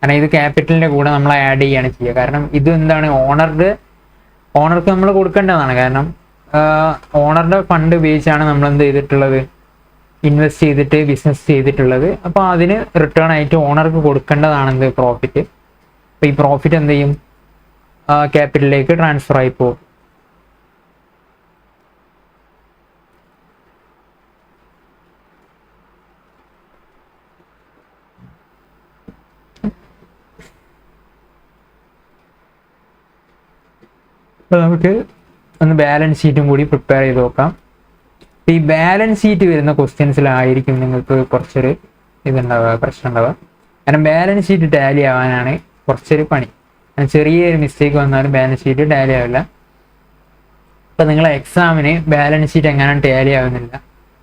കാരണം ഇത് ക്യാപിറ്റലിൻ്റെ കൂടെ നമ്മൾ ആഡ് ചെയ്യുകയാണ് ചെയ്യുക. കാരണം ഇത് എന്താണ്, ഓണർക്ക് നമ്മൾ കൊടുക്കേണ്ടതാണ്. കാരണം ഓണറുടെ ഫണ്ട് ഉപയോഗിച്ചാണ് നമ്മൾ എന്ത് ചെയ്തിട്ടുള്ളത്, ഇൻവെസ്റ്റ് ചെയ്തിട്ട് ബിസിനസ് ചെയ്തിട്ടുള്ളത്. അപ്പോൾ അതിന് റിട്ടേൺ ആയിട്ട് ഓണർക്ക് കൊടുക്കേണ്ടതാണ് എന്ത് പ്രോഫിറ്റ്. അപ്പോൾ ഈ പ്രോഫിറ്റ് എന്ത് ചെയ്യും, ക്യാപിറ്റലിലേക്ക് ട്രാൻസ്ഫർ ആയി പോകും. അപ്പോൾ നമുക്ക് ഒന്ന് ബാലൻസ് ഷീറ്റും കൂടി പ്രിപ്പയർ ചെയ്ത് നോക്കാം. ഈ ബാലൻസ് ഷീറ്റ് വരുന്ന ക്വസ്റ്റ്യൻസിലായിരിക്കും നിങ്ങൾക്ക് കുറച്ചൊരു പ്രശ്നം ഉണ്ടാവുക. കാരണം ബാലൻസ് ഷീറ്റ് ടാലി ആവാനാണ് കുറച്ചൊരു പണി. ചെറിയൊരു മിസ്റ്റേക്ക് വന്നാലും ബാലൻസ് ഷീറ്റ് ടാലി ആവില്ല. ഇപ്പം നിങ്ങളെ എക്സാമിന് ബാലൻസ് ഷീറ്റ് എങ്ങനെയാണ് ടാലി ആവുന്നില്ല,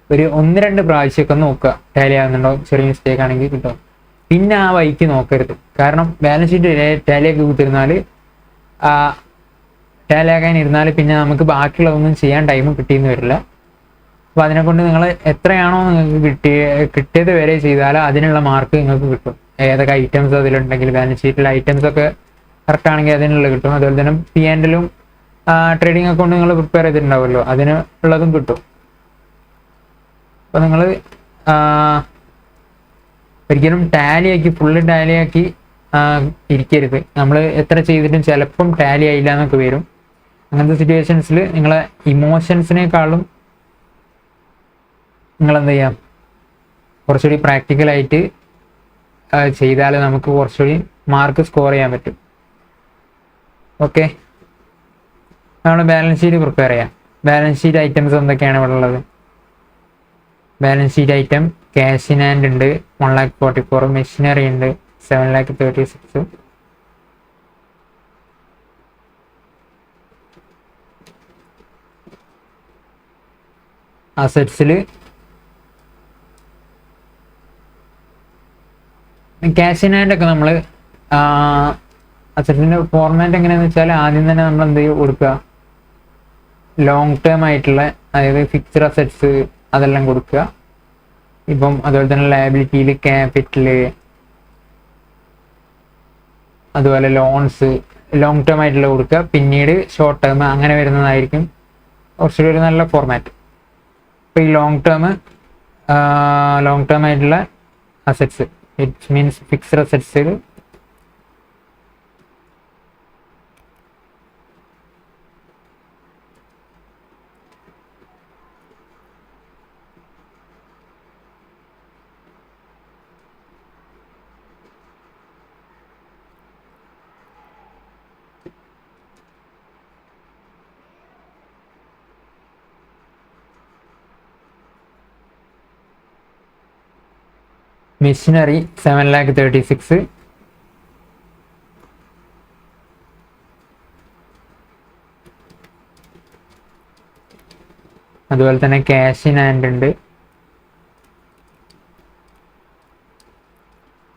ഒരു 1-2 പ്രാവശ്യമൊക്കെ നോക്കുക ടാലി ആവുന്നുണ്ടോ. ചെറിയ മിസ്റ്റേക്ക് ആണെങ്കിൽ കിട്ടും. പിന്നെ ആ വഴിക്ക് നോക്കരുത്. കാരണം ബാലൻസ് ഷീറ്റ് ടാലിയൊക്കെ കുത്തിരുന്നാൽ ടാലിയാക്കാനിരുന്നാൽ പിന്നെ നമുക്ക് ബാക്കിയുള്ളതൊന്നും ചെയ്യാൻ ടൈം കിട്ടിയെന്ന് വരില്ല. അപ്പോൾ അതിനെക്കൊണ്ട് നിങ്ങൾ എത്രയാണോ നിങ്ങൾക്ക് കിട്ടിയത് വരെ ചെയ്താൽ അതിനുള്ള മാർക്ക് നിങ്ങൾക്ക് കിട്ടും. ഏതൊക്കെ ഐറ്റംസ് അതിലുണ്ടെങ്കിൽ ബാലൻസ് ഷീറ്റിലെ ഐറ്റംസ് ഒക്കെ കറക്റ്റ് ആണെങ്കിൽ അതിനുള്ള കിട്ടും. അതുപോലെ തന്നെ P&Lലും ട്രേഡിംഗ് അക്കൗണ്ട് നിങ്ങൾ പ്രിപ്പയർ ചെയ്തിട്ടുണ്ടാവുമല്ലോ, അതിന് ഉള്ളതും കിട്ടും. അപ്പോൾ നിങ്ങൾ ഒരിക്കലും ഫുള്ള് ടാലിയാക്കി ഇരിക്കരുത്. നമ്മൾ എത്ര ചെയ്തിട്ടും ചിലപ്പം ടാലി ആയില്ല എന്നൊക്കെ വരും. അങ്ങനത്തെ സിറ്റുവേഷൻസിൽ നിങ്ങളെ ഇമോഷൻസിനേക്കാളും നിങ്ങളെന്ത് ചെയ്യാം, കുറച്ചുകൂടി പ്രാക്ടിക്കലായിട്ട് ചെയ്താൽ നമുക്ക് കുറച്ചുകൂടി മാർക്ക് സ്കോർ ചെയ്യാൻ പറ്റും. ഓക്കെ, നമ്മൾ ബാലൻസ് ഷീറ്റ് പ്രിപ്പയർ ചെയ്യാം. ബാലൻസ് ഷീറ്റ് ഐറ്റംസ് എന്തൊക്കെയാണ് ഇവിടെ ഉള്ളത്? Balance sheet item cash in hand ഉണ്ട് 1,44,000, മെഷീനറി ഉണ്ട് 7,36,000. അസറ്റ്സിൽ ക്യാഷ് ഇൻ ഹാൻഡ് ഒക്കെ നമ്മൾ അസറ്റ്സിൻ്റെ ഫോർമാറ്റ് എങ്ങനെയാണെന്ന് വെച്ചാൽ ആദ്യം തന്നെ നമ്മൾ എന്ത് കൊടുക്കുക, ലോങ് ടേം ആയിട്ടുള്ള, അതായത് ഫിക്സ്ഡ് അസറ്റ്സ് അതെല്ലാം കൊടുക്കുക. ഇപ്പം അതുപോലെ തന്നെ ലയബിലിറ്റിയിൽ ക്യാപിറ്റൽ, അതുപോലെ ലോൺസ് ലോങ് ടേം ആയിട്ടുള്ള കൊടുക്കുക. പിന്നീട് ഷോർട്ട് ടേം അങ്ങനെ വരുന്നതായിരിക്കും കുറച്ചുകൂടി ഒരു നല്ല ഫോർമാറ്റ്. ഇപ്പോൾ ഈ ലോങ് ടേം ആയിട്ടുള്ള assets, it means fixed assets machinery 7,36,000, അതുപോലെ തന്നെ ക്യാഷ് ഇൻ ഹാൻഡ് ഉണ്ട്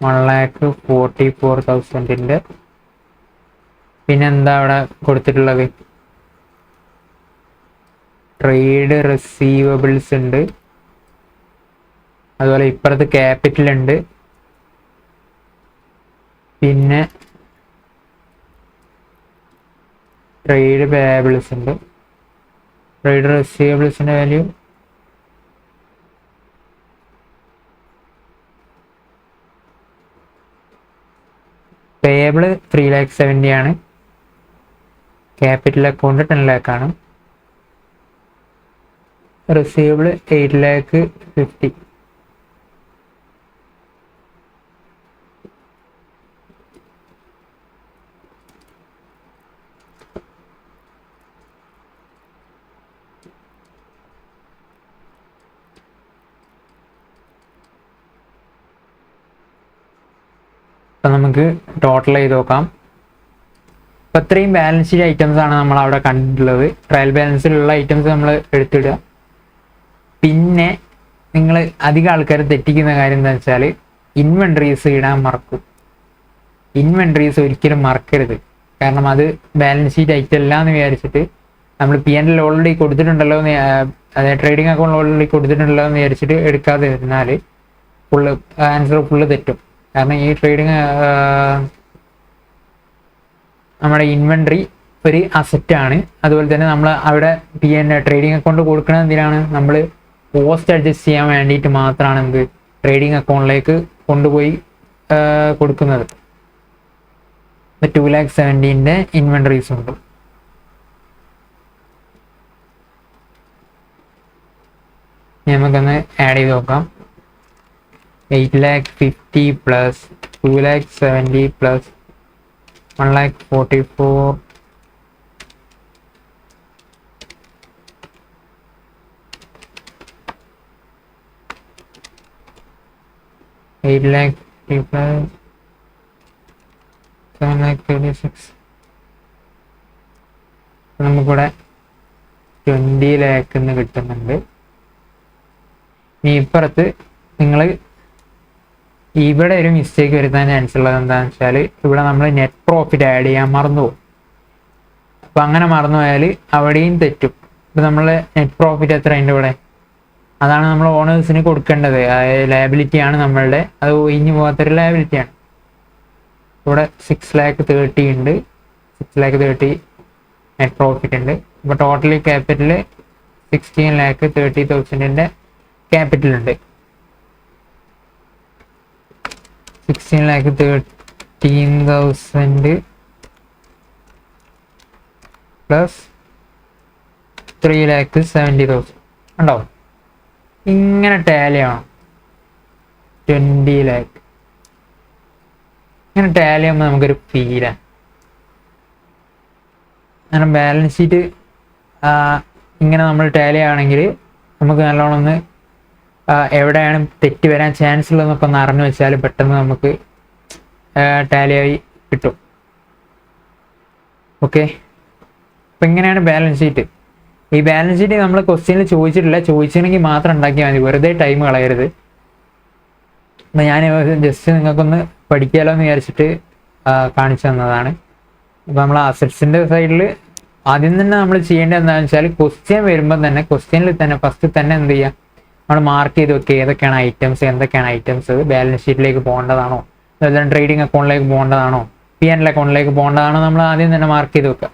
1,44,000. പിന്നെന്താ അവിടെ കൊടുത്തിട്ടുള്ളത്? ട്രേഡ് റിസീവബിൾസ് ഉണ്ട്, അതുപോലെ ഇപ്പുറത്ത് ക്യാപിറ്റൽ ഉണ്ട്, പിന്നെ ട്രേഡ് പേയബിൾസ് ഉണ്ട്. ട്രേഡ് റിസീവബിൾസിൻ്റെ വാല്യൂ പേയബിൾ 3,70,000 ആണ്, ക്യാപിറ്റൽ അക്കൗണ്ട് 10 lakh ആണ്, റിസീവബിൾ 8,50,000. അപ്പം നമുക്ക് ടോട്ടൽ ചെയ്ത് നോക്കാം. അപ്പം ഇത്രയും ബാലൻസ് ഷീറ്റ് ഐറ്റംസ് ആണ് നമ്മൾ അവിടെ കണ്ടിട്ടുള്ളത്. ട്രയൽ ബാലൻസിലുള്ള ഐറ്റംസ് നമ്മൾ എടുത്തിടുക. പിന്നെ നിങ്ങൾ അധികം ആൾക്കാർ തെറ്റിക്കുന്ന കാര്യം എന്താ വെച്ചാൽ ഇൻവെൻട്രീസ് ഇടാൻ മറക്കും. ഇൻവെൻട്രീസ് ഒരിക്കലും മറക്കരുത്. കാരണം അത് ബാലൻസ് ഷീറ്റ് ഐറ്റം അല്ല എന്ന് വിചാരിച്ചിട്ട് നമ്മൾ P&L ഓൾറെഡി കൊടുത്തിട്ടുണ്ടല്ലോ എന്ന്, അതായത് ട്രേഡിംഗ് അക്കൗണ്ട് ഓൾറെഡി കൊടുത്തിട്ടുണ്ടല്ലോ എന്ന് വിചാരിച്ചിട്ട് എടുക്കാതെ ഇരുന്നാൽ ആൻസർ ഫുള്ള് തെറ്റും. കാരണം ഈ നമ്മുടെ ഇൻവെൻട്രി ഒരു അസറ്റാണ്. അതുപോലെ തന്നെ നമ്മൾ അവിടെ ട്രേഡിംഗ് അക്കൗണ്ട് കൊടുക്കുന്നത് എന്തിനാണ്? നമ്മൾ കോസ്റ്റ് അഡ്ജസ്റ്റ് ചെയ്യാൻ വേണ്ടിയിട്ട് മാത്രമാണ് എന്ത് ട്രേഡിംഗ് അക്കൗണ്ടിലേക്ക് കൊണ്ടുപോയി കൊടുക്കുന്നത്. 2,70,000 ഇൻവെൻട്രീസ് ഉണ്ട്. നമുക്കൊന്ന് ആഡ് ചെയ്ത് നോക്കാം. 8,50,000 പ്ലസ് 2,70,000 പ്ലസ് 1,44,000 8,50,000 പ്ലസ് 7,36,000 നമുക്കിവിടെ 20 lakh കിട്ടുന്നുണ്ട്. ഇനി ഇപ്പുറത്ത് നിങ്ങൾ ഇവിടെ ഒരു മിസ്റ്റേക്ക് വരുത്താൻ ചാൻസ് ഉള്ളത് എന്താണെന്ന് വെച്ചാൽ ഇവിടെ നമ്മൾ നെറ്റ് പ്രോഫിറ്റ് ആഡ് ചെയ്യാൻ മറന്നുപോകും. അപ്പം അങ്ങനെ മറന്നുപോയാൽ അവിടെയും തെറ്റും. ഇപ്പം നമ്മൾ നെറ്റ് പ്രോഫിറ്റ് എത്ര അതിൻ്റെ ഇവിടെ, അതാണ് നമ്മൾ ഓണേഴ്സിന് കൊടുക്കേണ്ടത്. ലയബിലിറ്റി ആണ് നമ്മളുടെ, അത് ഒഴിഞ്ഞു പോകാത്തൊരു ലയബിലിറ്റിയാണ്. ഇവിടെ 6,30,000 ഉണ്ട്, 6,30,000 നെറ്റ് പ്രോഫിറ്റ് ഉണ്ട്. ഇപ്പോൾ ടോട്ടലി ക്യാപിറ്റൽ 16,30,000 ക്യാപിറ്റൽ ഉണ്ട്. 16,13,000 പ്ലസ് 3,70,000 ഉണ്ടോ? ഇങ്ങനെ ടാലി ആവണം. 20 lakh ഇങ്ങനെ ടാലി ആകുമ്പോൾ നമുക്കൊരു ഫീലാണ്. അങ്ങനെ ബാലൻസ് ഷീറ്റ് ഇങ്ങനെ നമ്മൾ ടാലി ആണെങ്കിൽ നമുക്ക് നല്ലോണം ഒന്ന് എവിടെയാണ് തെറ്റ് വരാൻ ചാൻസ് ഉള്ളതെന്നൊക്കെ ഒന്ന് അറിഞ്ഞു വെച്ചാൽ പെട്ടെന്ന് നമുക്ക് ടാലിയായി കിട്ടും. ഓക്കെ, അപ്പം ഇങ്ങനെയാണ് ബാലൻസ് ഷീറ്റ്. ഈ ബാലൻസ് ഷീറ്റ് നമ്മൾ ക്വസ്റ്റ്യനിൽ ചോദിച്ചിട്ടില്ല, ചോദിച്ചിട്ടുണ്ടെങ്കിൽ മാത്രം ഉണ്ടാക്കിയാൽ മതി, വെറുതെ ടൈം കളയരുത്. അപ്പം ഞാൻ ജസ്റ്റ് നിങ്ങൾക്കൊന്ന് പഠിക്കാമല്ലോ എന്ന് വിചാരിച്ചിട്ട് കാണിച്ചു തന്നതാണ്. അപ്പോൾ നമ്മൾ അസറ്റ്സിൻ്റെ സൈഡിൽ ആദ്യം തന്നെ നമ്മൾ ചെയ്യേണ്ടത് എന്താണെന്ന് വെച്ചാൽ ക്വസ്റ്റ്യൻ വരുമ്പോൾ തന്നെ ക്വസ്റ്റ്യനിൽ തന്നെ ഫസ്റ്റ് തന്നെ എന്ത് ചെയ്യുക, നമ്മൾ മാർക്ക് ചെയ്ത് വെക്കുക ഏതൊക്കെയാണ് ഐറ്റംസ്, എന്തൊക്കെയാണ് ഐറ്റംസ്, ബാലൻസ് ഷീറ്റിലേക്ക് പോകേണ്ടതാണോ, അതുപോലെ ട്രേഡിംഗ് അക്കൗണ്ടിലേക്ക് പോകേണ്ടതാണോ, P&L അക്കൗണ്ടിലേക്ക് പോകേണ്ടതാണോ, നമ്മൾ ആദ്യം തന്നെ മാർക്ക് ചെയ്ത് വെക്കുക.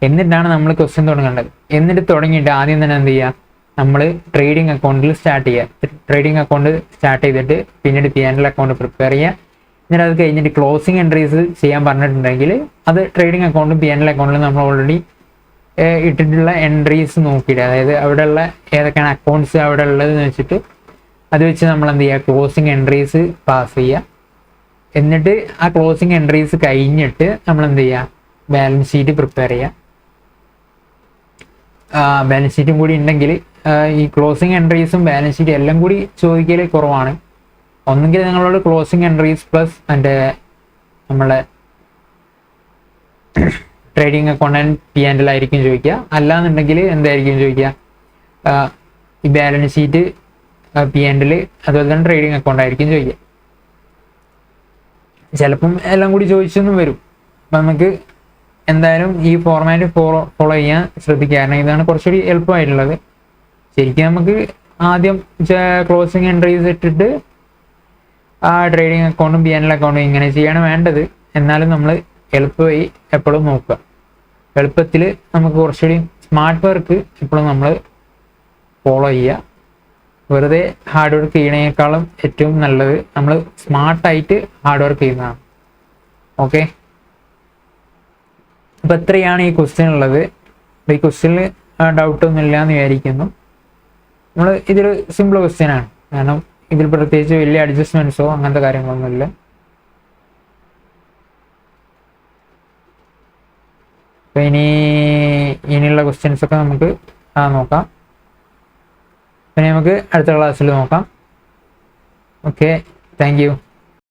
എന്നിട്ടാണ് നമ്മൾ ക്വസ്റ്റ്യൻ തുടങ്ങേണ്ടത്. എന്നിട്ട് തുടങ്ങിയിട്ട് ആദ്യം തന്നെ എന്ത് ചെയ്യുക, നമ്മൾ ട്രേഡിംഗ് അക്കൗണ്ടിൽ സ്റ്റാർട്ട് ചെയ്യുക. ട്രേഡിംഗ് അക്കൗണ്ട് സ്റ്റാർട്ട് ചെയ്തിട്ട് പിന്നീട് P&L അക്കൗണ്ട് പ്രിപ്പയർ ചെയ്യുക. എന്നിട്ട് അത് കഴിഞ്ഞിട്ട് ക്ലോസിംഗ് എൻട്രീസ് ചെയ്യാൻ പറഞ്ഞിട്ടുണ്ടെങ്കിൽ അത് ട്രേഡിംഗ് അക്കൗണ്ടും P&L അക്കൗണ്ടിലും നമ്മൾ ഓൾറെഡി ഇട്ടിട്ടുള്ള എൻട്രീസ് നോക്കിയിട്ട്, അതായത് അവിടെയുള്ള ഏതൊക്കെയാണ് അക്കൗണ്ട്സ് അവിടെ ഉള്ളതെന്ന് വെച്ചിട്ട് അത് വെച്ച് നമ്മൾ എന്ത് ചെയ്യുക, ക്ലോസിംഗ് എൻട്രീസ് പാസ് ചെയ്യുക. എന്നിട്ട് ആ ക്ലോസിംഗ് എൻട്രീസ് കഴിഞ്ഞിട്ട് നമ്മൾ എന്ത് ചെയ്യുക, ബാലൻസ് ഷീറ്റ് പ്രിപ്പയർ ചെയ്യുക. ബാലൻസ് ഷീറ്റും കൂടി ഉണ്ടെങ്കിൽ ഈ ക്ലോസിംഗ് എൻട്രീസും ബാലൻസ് ഷീറ്റും എല്ലാം കൂടി ചോദിക്കൽ കുറവാണ്. ഒന്നുകിൽ നിങ്ങളോട് ക്ലോസിംഗ് എൻട്രീസ് പ്ലസ് നമ്മളെ ട്രേഡിംഗ് അക്കൗണ്ട് ആൻഡ് P&L ആയിരിക്കും ചോദിക്കുക. അല്ലാന്നുണ്ടെങ്കിൽ എന്തായിരിക്കും ചോദിക്കുക, ഈ ബാലൻസ് ഷീറ്റ്, P&L അതുപോലെ തന്നെ ട്രേഡിംഗ് അക്കൗണ്ട് ആയിരിക്കും ചോദിക്കുക. ചിലപ്പം എല്ലാം കൂടി ചോദിച്ചൊന്നും വരും. അപ്പം നമുക്ക് എന്തായാലും ഈ ഫോർമാറ്റ് ഫോളോ ചെയ്യാൻ ശ്രദ്ധിക്കുക, കാരണം ഇതാണ് കുറച്ചുകൂടി എളുപ്പമായിട്ടുള്ളത്. ശരിക്കും നമുക്ക് ആദ്യം ക്ലോസിംഗ് എൻട്രീസ് ഇട്ടിട്ട് ആ ട്രേഡിംഗ് അക്കൗണ്ടും P&L അക്കൗണ്ടും ഇങ്ങനെ ചെയ്യാണ് വേണ്ടത്. എന്നാലും നമ്മൾ എളുപ്പമായി എപ്പോഴും നോക്കുക. എളുപ്പത്തിൽ നമുക്ക് കുറച്ചുകൂടി സ്മാർട്ട് വർക്ക് എപ്പോഴും നമ്മൾ ഫോളോ ചെയ്യുക. വെറുതെ ഹാർഡ് വർക്ക് ചെയ്യണേക്കാളും ഏറ്റവും നല്ലത് നമ്മൾ സ്മാർട്ടായിട്ട് ഹാർഡ് വർക്ക് ചെയ്യുന്നതാണ്. ഓക്കെ, അപ്പോൾ ഇത്രയാണ് ഈ ക്വസ്റ്റ്യൻ ഉള്ളത്. ഈ ക്വസ്റ്റ്യനിൽ ഡൗട്ടൊന്നും ഇല്ല എന്ന് വിചാരിക്കുന്നു. ഇതൊരു സിമ്പിൾ ക്വസ്റ്റ്യനാണ്, കാരണം ഇതിൽ പ്രത്യേകിച്ച് വലിയ അഡ്ജസ്റ്റ്മെൻറ്റ്സോ അങ്ങനത്തെ കാര്യങ്ങളൊന്നുമില്ല. അപ്പോൾ ഇനിയുള്ള ക്വസ്റ്റ്യൻസൊക്കെ നമുക്ക് നോക്കാം. പിന്നെ നമുക്ക് അടുത്ത ക്ലാസ്സിൽ നോക്കാം. Okay, thank you.